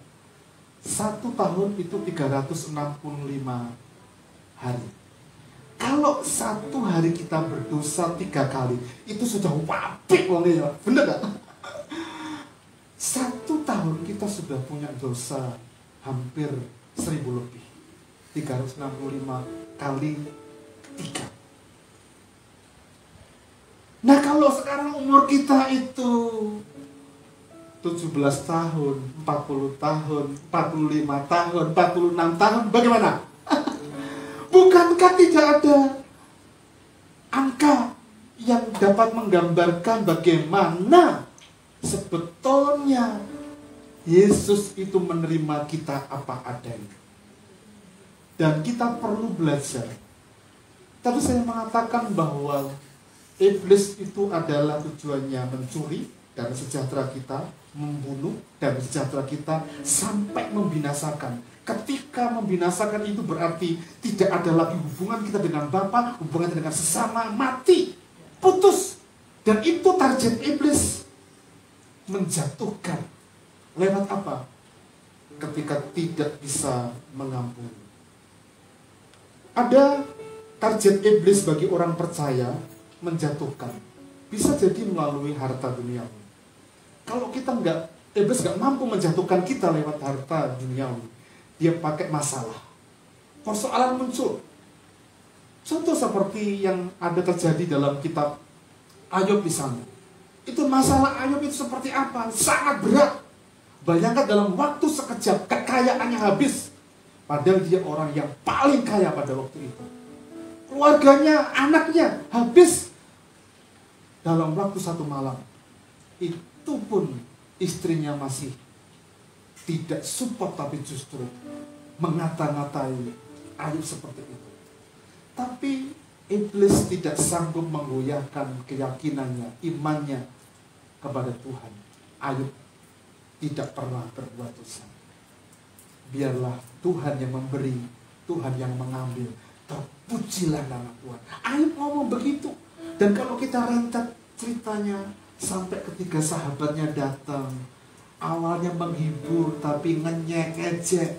1 tahun itu 365 hari. Kalau 1 hari kita berdosa 3 kali, itu sudah wapik wong ya. Bener gak? 1 tahun kita sudah punya dosa hampir 1000 lebih. 365 kali 3. Nah kalau sekarang umur kita itu 17 tahun, 40 tahun, 45 tahun, 46 tahun, bagaimana? Bukankah tidak ada angka yang dapat menggambarkan bagaimana sebetulnya Yesus itu menerima kita apa adanya. Dan kita perlu belajar. Tadi saya mengatakan bahwa iblis itu adalah tujuannya mencuri dan sejahtera kita, membunuh dan sejahtera kita, sampai membinasakan. Ketika membinasakan itu berarti tidak ada lagi hubungan kita dengan Bapa, hubungan kita dengan sesama, mati, putus. Dan itu target iblis, menjatuhkan. Lewat apa? Ketika tidak bisa mengampuni. Ada target iblis bagi orang percaya, menjatuhkan. Bisa jadi melalui harta duniawi. Kalau kita iblis nggak mampu menjatuhkan kita lewat harta duniawi, dia pakai masalah. Persoalan muncul. Contoh seperti yang ada terjadi dalam kitab Ayub di sana. Itu masalah Ayub itu seperti apa? Sangat berat. Bayangkan dalam waktu sekejap kekayaannya habis. Padahal dia orang yang paling kaya pada waktu itu. Keluarganya, anaknya habis dalam waktu 1 malam. Itu pun istrinya masih tidak support tapi justru mengata-ngatai Ayub seperti itu. Tapi iblis tidak sanggup menggoyahkan keyakinannya, imannya kepada Tuhan. Ayub tidak pernah berbuat dosa. Biarlah Tuhan yang memberi, Tuhan yang mengambil. Terpujilah nama Tuhan. Ayub ngomong begitu. Dan kalau kita rentet ceritanya sampai ketika sahabatnya datang, awalnya menghibur tapi ngenyek, ngejek.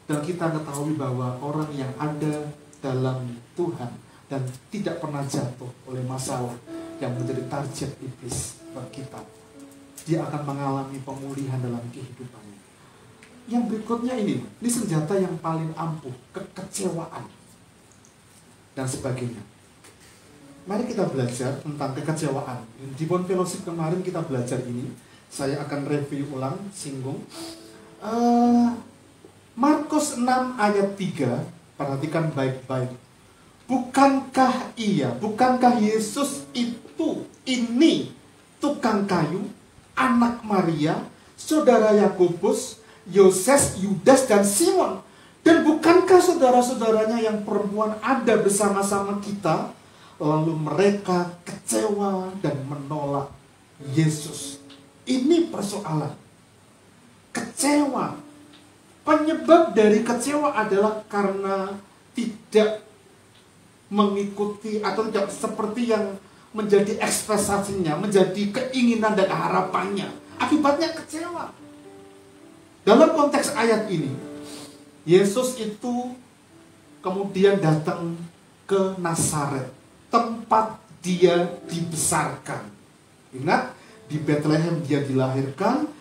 Dan kita ketahui bahwa orang yang ada dalam Tuhan dan tidak pernah jatuh oleh masalah yang menjadi target iblis bagi kita, dia akan mengalami pemulihan dalam kehidupannya. Yang berikutnya ini senjata yang paling ampuh, kekecewaan dan sebagainya. Mari kita belajar tentang kekecewaan. Di Bond Fellowship kemarin kita belajar ini. Saya akan review ulang, singgung. Markus 6 ayat 3, perhatikan baik-baik. Bukankah Yesus ini tukang kayu, anak Maria, saudara Yakobus, Yoses, Yudas, dan Simon? Dan bukankah saudara-saudaranya yang perempuan ada bersama-sama kita? Lalu mereka kecewa dan menolak Yesus. Ini persoalan. Kecewa. Penyebab dari kecewa adalah karena tidak mengikuti atau tidak seperti yang menjadi ekspektasinya, menjadi keinginan dan harapannya. Akibatnya kecewa. Dalam konteks ayat ini, Yesus itu kemudian datang ke Nazaret, tempat dia dibesarkan. Ingat, di Bethlehem dia dilahirkan.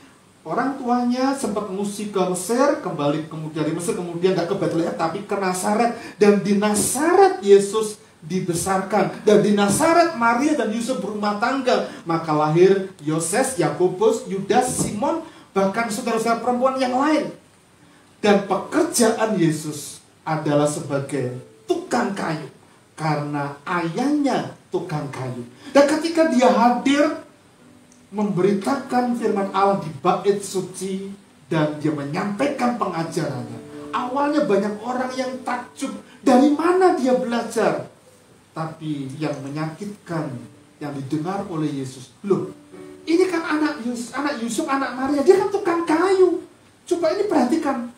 Orang tuanya sempat mengungsi ke Mesir, kembali kemudian dari Mesir, kemudian gak ke Bethlehem tapi ke Nazaret. Dan di Nazaret Yesus dibesarkan. Dan di Nazaret Maria dan Yusuf berumah tangga. Maka lahir Yoses, Yakobus, Yudas, Simon, bahkan saudara-saudara perempuan yang lain. Dan pekerjaan Yesus adalah sebagai tukang kayu. Karena ayahnya tukang kayu. Dan ketika dia hadir memberitakan firman Allah di bait suci dan dia menyampaikan pengajarannya, awalnya banyak orang yang takjub dari mana dia belajar. Tapi yang menyakitkan yang didengar oleh Yesus, loh, ini kan anak Yusuf, anak Maria, dia kan tukang kayu. Coba ini perhatikan,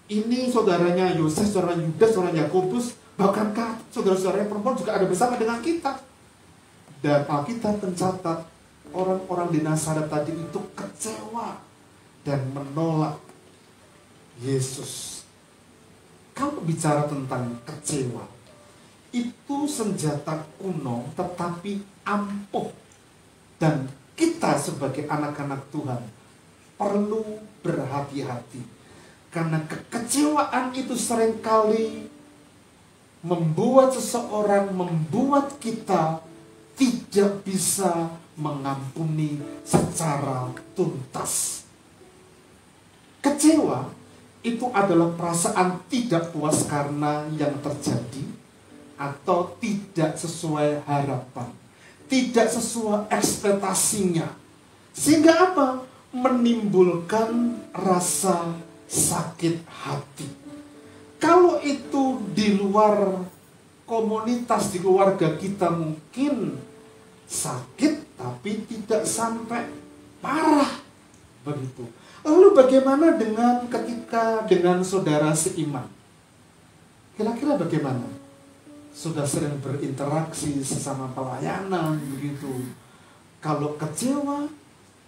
ini saudaranya Yoses, saudara Yudas, saudara Yakobus, bahkankah saudara-saudara perempuan juga ada bersama dengan kita. Dan Alkitab mencatat orang-orang di Nazaret tadi itu kecewa dan menolak Yesus. Kalau bicara tentang kecewa, itu senjata kuno tetapi ampuh. Dan kita sebagai anak-anak Tuhan perlu berhati-hati. Karena kekecewaan itu seringkali membuat seseorang, membuat kita tidak bisa mengampuni secara tuntas. Kecewa itu adalah perasaan tidak puas karena yang terjadi atau tidak sesuai harapan, tidak sesuai ekspektasinya. Sehingga apa? Menimbulkan rasa sakit hati. Kalau itu di luar komunitas, di keluarga kita mungkin sakit tapi tidak sampai parah begitu. Lalu bagaimana ketika dengan saudara seiman? Kira-kira bagaimana? Sudah sering berinteraksi sesama pelayanan begitu. Kalau kecewa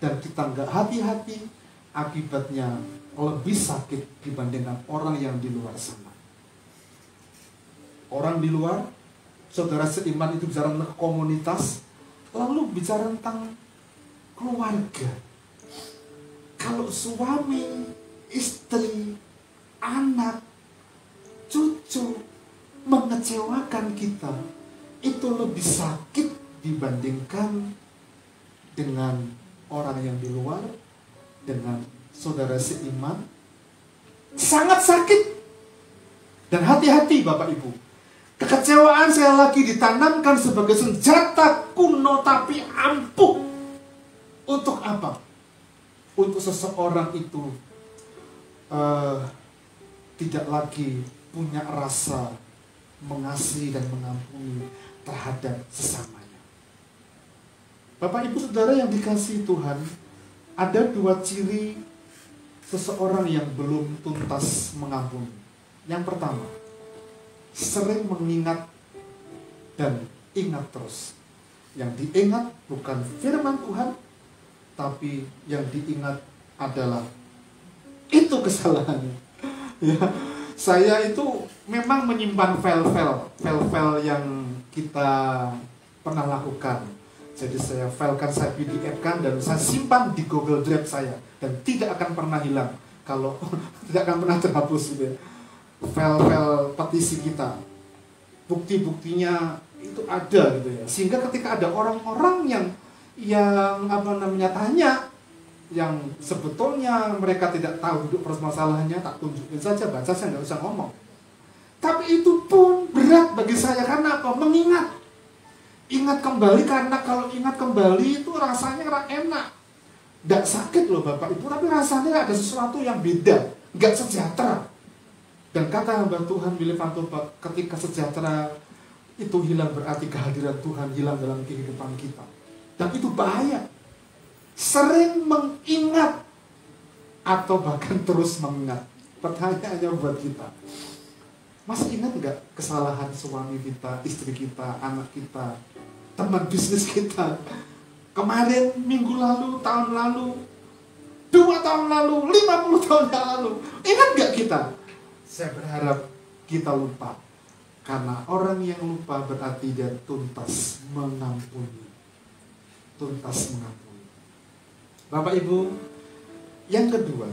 dan kita nggak hati-hati, akibatnya lebih sakit dibandingkan orang yang di luar sana. Orang di luar, saudara seiman itu bicara tentang komunitas, lalu bicara tentang keluarga. Kalau suami, istri, anak, cucu mengecewakan kita, itu lebih sakit dibandingkan dengan orang yang di luar, dengan saudara seiman. Sangat sakit. Dan hati-hati Bapak Ibu, kekecewaan sekali lagi ditanamkan sebagai senjata kuno tapi ampuh. Untuk apa? Untuk seseorang itu tidak lagi punya rasa mengasihi dan mengampuni terhadap sesamanya. Bapak Ibu Saudara yang dikasihi Tuhan, ada dua ciri seseorang yang belum tuntas mengampuni. Yang pertama, sering mengingat dan ingat terus. Yang diingat bukan firman Tuhan, tapi yang diingat adalah itu kesalahannya. Ya, saya itu memang menyimpan file-file yang kita pernah lakukan. Jadi saya filekan, saya PDF-kan, dan saya simpan di Google Drive saya, dan tidak akan pernah hilang kalau tidak akan pernah terhapus gitu ya. File-file petisi kita, bukti-buktinya itu ada gitu ya. Sehingga ketika ada orang-orang yang tanya, yang sebetulnya mereka tidak tahu duduk permasalahannya, tak tunjukin saja, baca saya nggak usah ngomong. Tapi itu pun berat bagi saya, karena apa? Ingat kembali, karena kalau ingat kembali itu rasanya enak. Nggak sakit loh Bapak Ibu, tapi rasanya ada sesuatu yang beda, nggak sejahtera. Dan kata hamba Tuhan Billy Vantopak, ketika sejahtera itu hilang, berarti kehadiran Tuhan hilang dalam kehidupan kita. Dan itu bahaya. Sering mengingat atau bahkan terus mengingat. Pertanyaannya buat kita, masih ingat nggak kesalahan suami kita, istri kita, anak kita, teman bisnis kita, kemarin, minggu lalu, tahun lalu, 2 tahun lalu, 50 tahun yang lalu? Ingat nggak kita? Saya berharap kita lupa, karena orang yang lupa berarti dia tuntas mengampuni. Tuntas mengampuni. Bapak Ibu, yang kedua,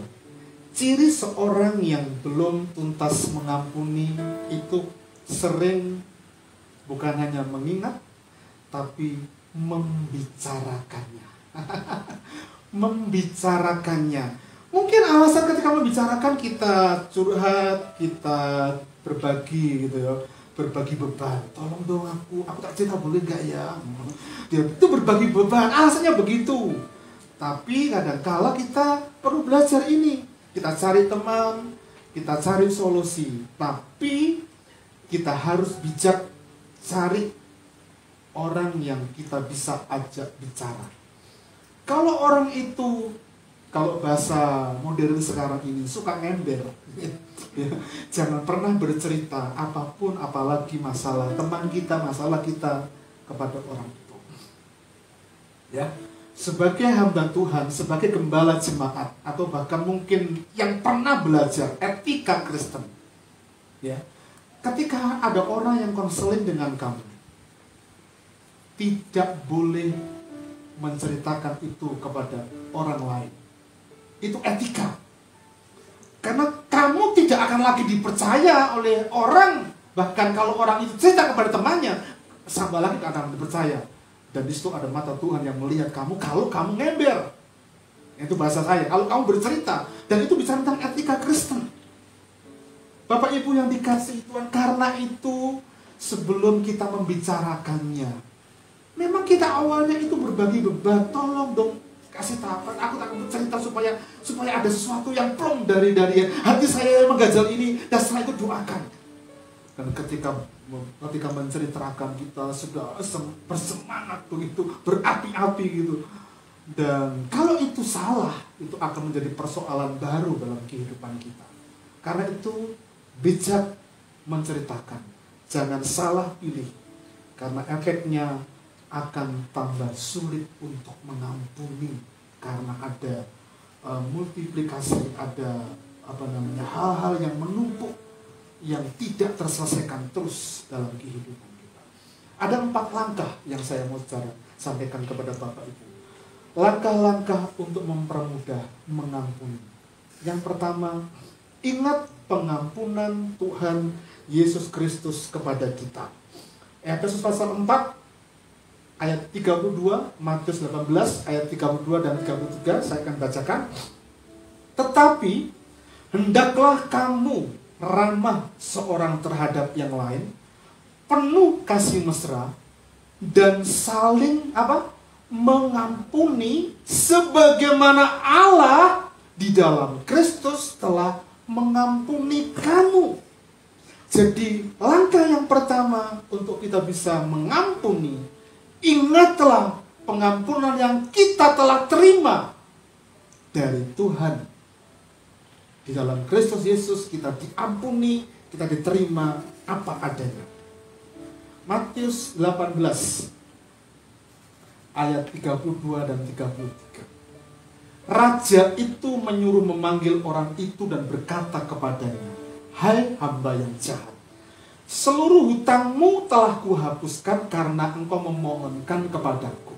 ciri seorang yang belum tuntas mengampuni itu sering bukan hanya mengingat, tapi membicarakannya. Membicarakannya. Mungkin alasan ketika membicarakan kita curhat, kita berbagi gitu ya, berbagi beban. Tolong dong aku tak cerita boleh nggak ya? Dia itu berbagi beban, alasannya begitu. Tapi kadang-kala kita perlu belajar ini. Kita cari teman, kita cari solusi. Tapi kita harus bijak cari orang yang kita bisa ajak bicara. Kalau orang itu, kalau bahasa modern sekarang ini, suka ngember, jangan pernah bercerita apapun, apalagi masalah teman kita, masalah kita kepada orang itu. Ya. Sebagai hamba Tuhan, sebagai gembala jemaat, atau bahkan mungkin yang pernah belajar etika Kristen, ya, ketika ada orang yang konseling dengan kamu, tidak boleh menceritakan itu kepada orang lain. Itu etika. Karena kamu tidak akan lagi dipercaya oleh orang. Bahkan kalau orang itu cerita kepada temannya, sama lagi tidak akan dipercaya. Dan di situ ada mata Tuhan yang melihat kamu kalau kamu ngember. Itu bahasa saya. Kalau kamu bercerita, dan itu bicara tentang etika Kristen. Bapak Ibu yang dikasihi Tuhan, karena itu sebelum kita membicarakannya, memang kita awalnya itu berbagi beban. Tolong dong kasih tahu, aku tak bercerita supaya ada sesuatu yang plong dari hati saya yang menggajal ini, dan setelah itu doakan. Dan ketika menceritakan, kita sudah bersemangat begitu, berapi-api gitu. Dan kalau itu salah, itu akan menjadi persoalan baru dalam kehidupan kita. Karena itu bijak menceritakan, jangan salah pilih, karena efeknya akan tambah sulit untuk mengampuni, karena ada multiplikasi, ada hal-hal yang menumpuk, yang tidak terselesaikan terus dalam kehidupan kita. Ada 4 langkah yang saya mau sampaikan kepada Bapak Ibu. Langkah-langkah untuk mempermudah mengampuni. Yang pertama, ingat pengampunan Tuhan Yesus Kristus kepada kita. Efesus pasal 4 ayat 32, Matius 18 ayat 32 dan 33 saya akan bacakan. Tetapi hendaklah kamu ramah seorang terhadap yang lain, penuh kasih mesra, dan saling mengampuni sebagaimana Allah di dalam Kristus telah mengampuni kamu. Jadi langkah yang pertama untuk kita bisa mengampuni, ingatlah pengampunan yang kita telah terima dari Tuhan. Di dalam Kristus Yesus kita diampuni, kita diterima apa adanya. Matius 18 ayat 32 dan 33. Raja itu menyuruh memanggil orang itu dan berkata kepadanya, "Hai hamba yang jahat, seluruh hutangmu telah kuhapuskan karena engkau memohonkan kepadaku.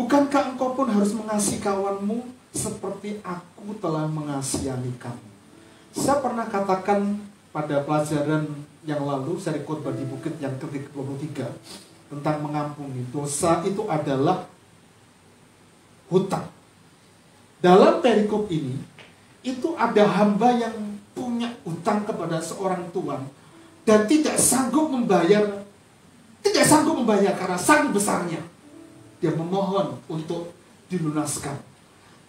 Bukankah engkau pun harus mengasihi kawanmu seperti aku telah mengasihani kamu?" Saya pernah katakan pada pelajaran yang lalu, seri khotbah di Bukit yang ke-23, tentang mengampuni. Dosa itu adalah hutang. Dalam perikop ini, itu ada hamba yang punya hutang kepada seorang tuan dan tidak sanggup membayar karena sangat besarnya. Dia memohon untuk dilunaskan.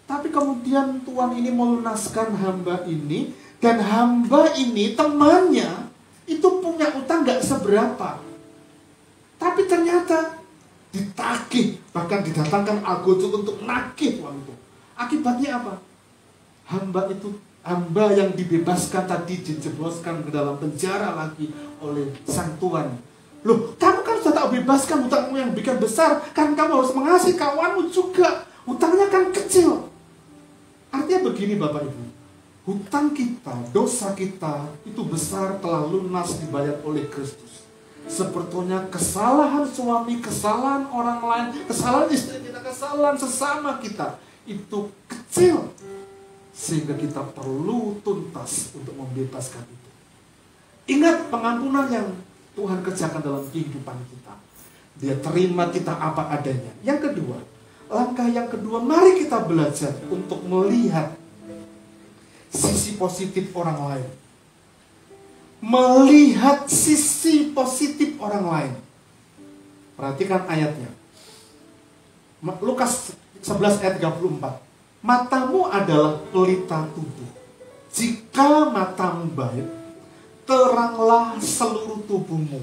Tapi kemudian tuan ini melunaskan hamba ini, dan hamba ini temannya itu punya utang gak seberapa. Tapi ternyata ditagih, bahkan didatangkan algojo untuk nagih uang itu. Akibatnya apa? Hamba yang dibebaskan tadi dijebloskan ke dalam penjara lagi oleh sang tuan. Loh, kamu kan sudah tak bebaskan hutangmu yang bikin besar, kan kamu harus mengasihi kawanmu juga. Hutangnya kan kecil. Artinya begini Bapak Ibu, hutang kita, dosa kita itu besar, telah lunas dibayar oleh Kristus. Sebetulnya kesalahan suami, kesalahan orang lain, kesalahan istri kita, kesalahan sesama kita itu kecil, sehingga kita perlu tuntas untuk membebaskan itu. Ingat pengampunan yang Tuhan kerjakan dalam kehidupan kita. Dia terima kita apa adanya. Yang kedua, langkah yang kedua, mari kita belajar untuk melihat sisi positif orang lain. Melihat sisi positif orang lain. Perhatikan ayatnya. Lukas 11 ayat 34. Matamu adalah pelita tubuh. Jika matamu baik, teranglah seluruh tubuhmu.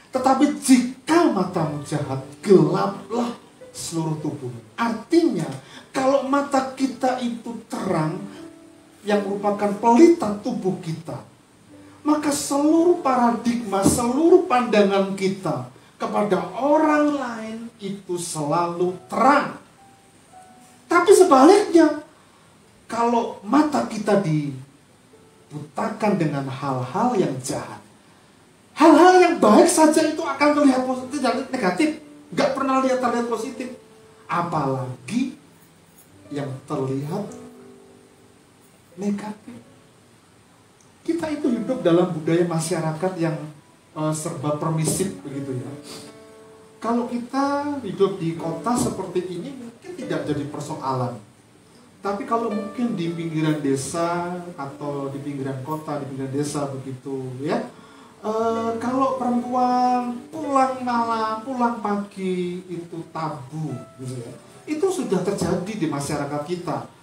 Tetapi jika matamu jahat, gelaplah seluruh tubuhmu. Artinya, kalau mata kita itu terang, yang merupakan pelita tubuh kita, maka seluruh paradigma, seluruh pandangan kita kepada orang lain itu selalu terang. Tapi sebaliknya, kalau mata kita dibutakan dengan hal-hal yang jahat, hal-hal yang baik saja itu akan terlihat positif dan negatif. Gak pernah terlihat positif. Apalagi yang terlihat negatif. Kita itu hidup dalam budaya masyarakat yang serba permisif begitu ya. Kalau kita hidup di kota seperti ini mungkin tidak jadi persoalan. Tapi kalau mungkin di pinggiran desa atau di pinggiran kota, di pinggiran desa begitu ya, kalau perempuan pulang malam, pulang pagi itu tabu gitu ya. Itu sudah terjadi di masyarakat kita.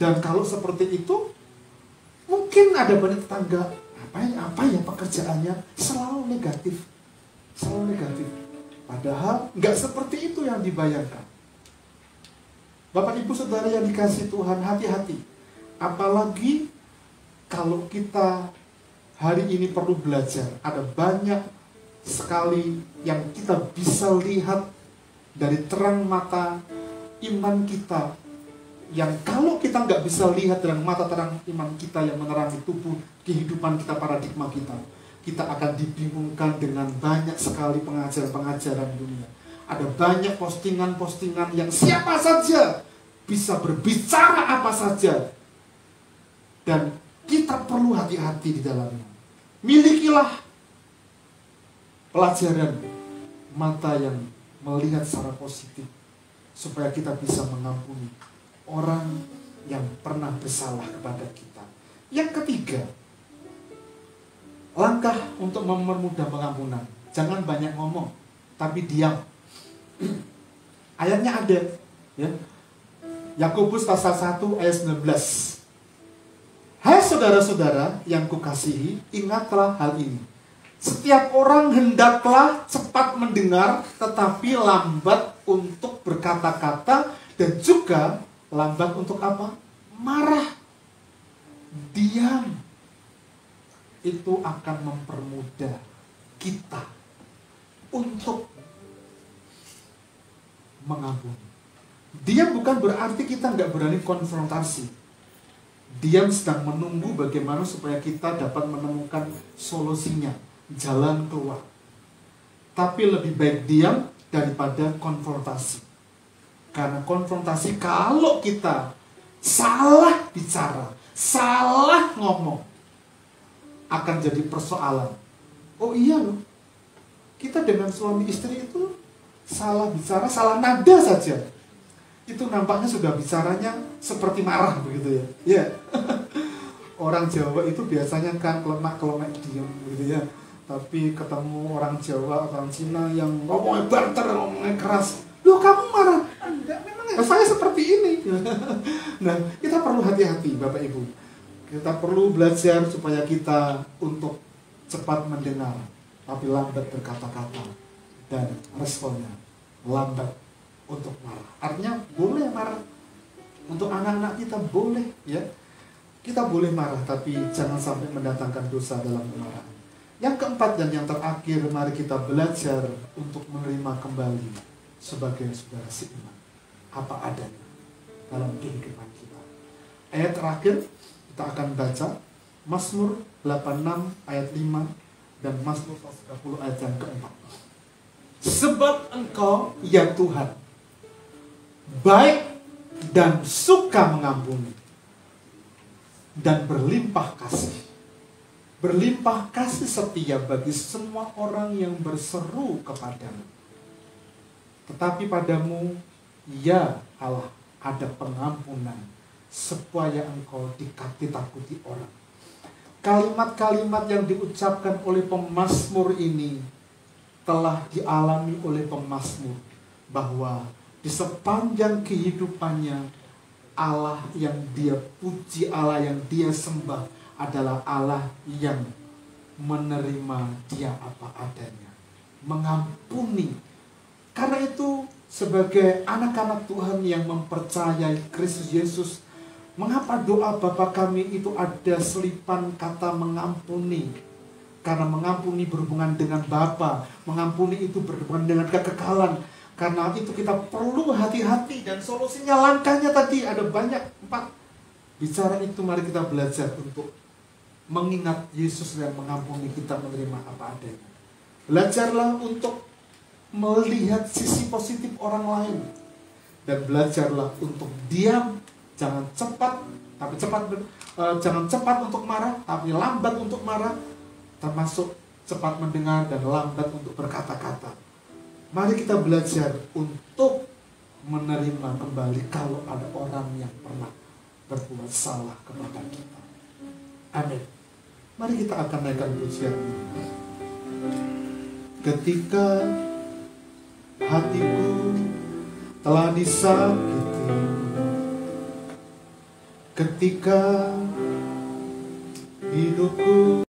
Dan kalau seperti itu, mungkin ada banyak tetangga, apa ya pekerjaannya, selalu negatif. Selalu negatif. Padahal nggak seperti itu yang dibayangkan. Bapak Ibu Saudara yang dikasihi Tuhan, hati-hati. Apalagi kalau kita hari ini perlu belajar. Ada banyak sekali yang kita bisa lihat dari terang mata iman kita, yang kalau kita nggak bisa lihat dengan mata terang iman kita yang menerangi tubuh kehidupan kita, paradigma kita, kita akan dibingungkan dengan banyak sekali pengajaran-pengajaran dunia. Ada banyak postingan-postingan yang siapa saja bisa berbicara apa saja, dan kita perlu hati-hati di dalamnya. Milikilah pelajaran mata yang melihat secara positif, supaya kita bisa mengampuni orang yang pernah bersalah kepada kita. Yang ketiga, langkah untuk mempermudah pengampunan. Jangan banyak ngomong, tapi diam. Ayatnya ada, ya. Yakobus pasal 1 ayat 19. Hai saudara-saudara yang kukasihi, ingatlah hal ini. Setiap orang hendaklah cepat mendengar, tetapi lambat untuk berkata-kata, dan juga lambat untuk apa? Marah. Diam. Itu akan mempermudah kita untuk mengampuni. Diam bukan berarti kita nggak berani konfrontasi. Diam sedang menunggu bagaimana supaya kita dapat menemukan solusinya, jalan keluar. Tapi lebih baik diam daripada konfrontasi. Karena konfrontasi kalau kita salah bicara, salah ngomong, akan jadi persoalan. Oh iya loh, kita dengan suami istri itu salah bicara, salah nada saja, itu nampaknya sudah bicaranya seperti marah begitu ya. Ya. Orang Jawa itu biasanya kan kelemak-kelemek diam gitu ya. Tapi ketemu orang Jawa, orang Cina yang ngomongnya banter, ngomongnya keras. Loh kamu marah? Enggak, memang saya seperti ini. Nah, kita perlu hati-hati Bapak Ibu. Kita perlu belajar supaya kita untuk cepat mendengar, tapi lambat berkata-kata. Dan responnya lambat untuk marah. Artinya boleh marah. Untuk anak-anak kita boleh ya. Kita boleh marah, tapi jangan sampai mendatangkan dosa dalam kemarahan. Yang keempat dan yang terakhir, mari kita belajar untuk menerima kembali sebagai saudara seiman apa adanya dalam kehidupan kita. Ayat terakhir kita akan baca Mazmur 86 ayat 5 dan Mazmur 30 ayat yang keempat. Sebab Engkau ya Tuhan baik dan suka mengampuni dan berlimpah kasih. Berlimpah kasih setia bagi semua orang yang berseru kepadamu. Tetapi padamu, ya Allah, ada pengampunan, supaya Engkau ditakuti orang. Kalimat-kalimat yang diucapkan oleh pemazmur ini telah dialami oleh pemazmur, bahwa di sepanjang kehidupannya, Allah yang dia puji, Allah yang dia sembah, adalah Allah yang menerima dia apa adanya, mengampuni. Karena itu sebagai anak-anak Tuhan yang mempercayai Kristus Yesus, mengapa doa Bapa kami itu ada selipan kata mengampuni? Karena mengampuni berhubungan dengan Bapa, mengampuni itu berhubungan dengan kekekalan. Karena itu kita perlu hati-hati, dan solusinya langkahnya tadi ada banyak, 4. Bicara itu mari kita belajar untuk mengingat Yesus yang mengampuni kita, menerima apa adanya. Belajarlah untuk melihat sisi positif orang lain, dan belajarlah untuk diam, jangan cepat jangan cepat untuk marah, tapi lambat untuk marah, termasuk cepat mendengar dan lambat untuk berkata-kata. Mari kita belajar untuk menerima kembali kalau ada orang yang pernah berbuat salah kepada kita. Amin. Mari kita akan naikkan pujian ini. Ketika hatiku telah disakiti, ketika hidupku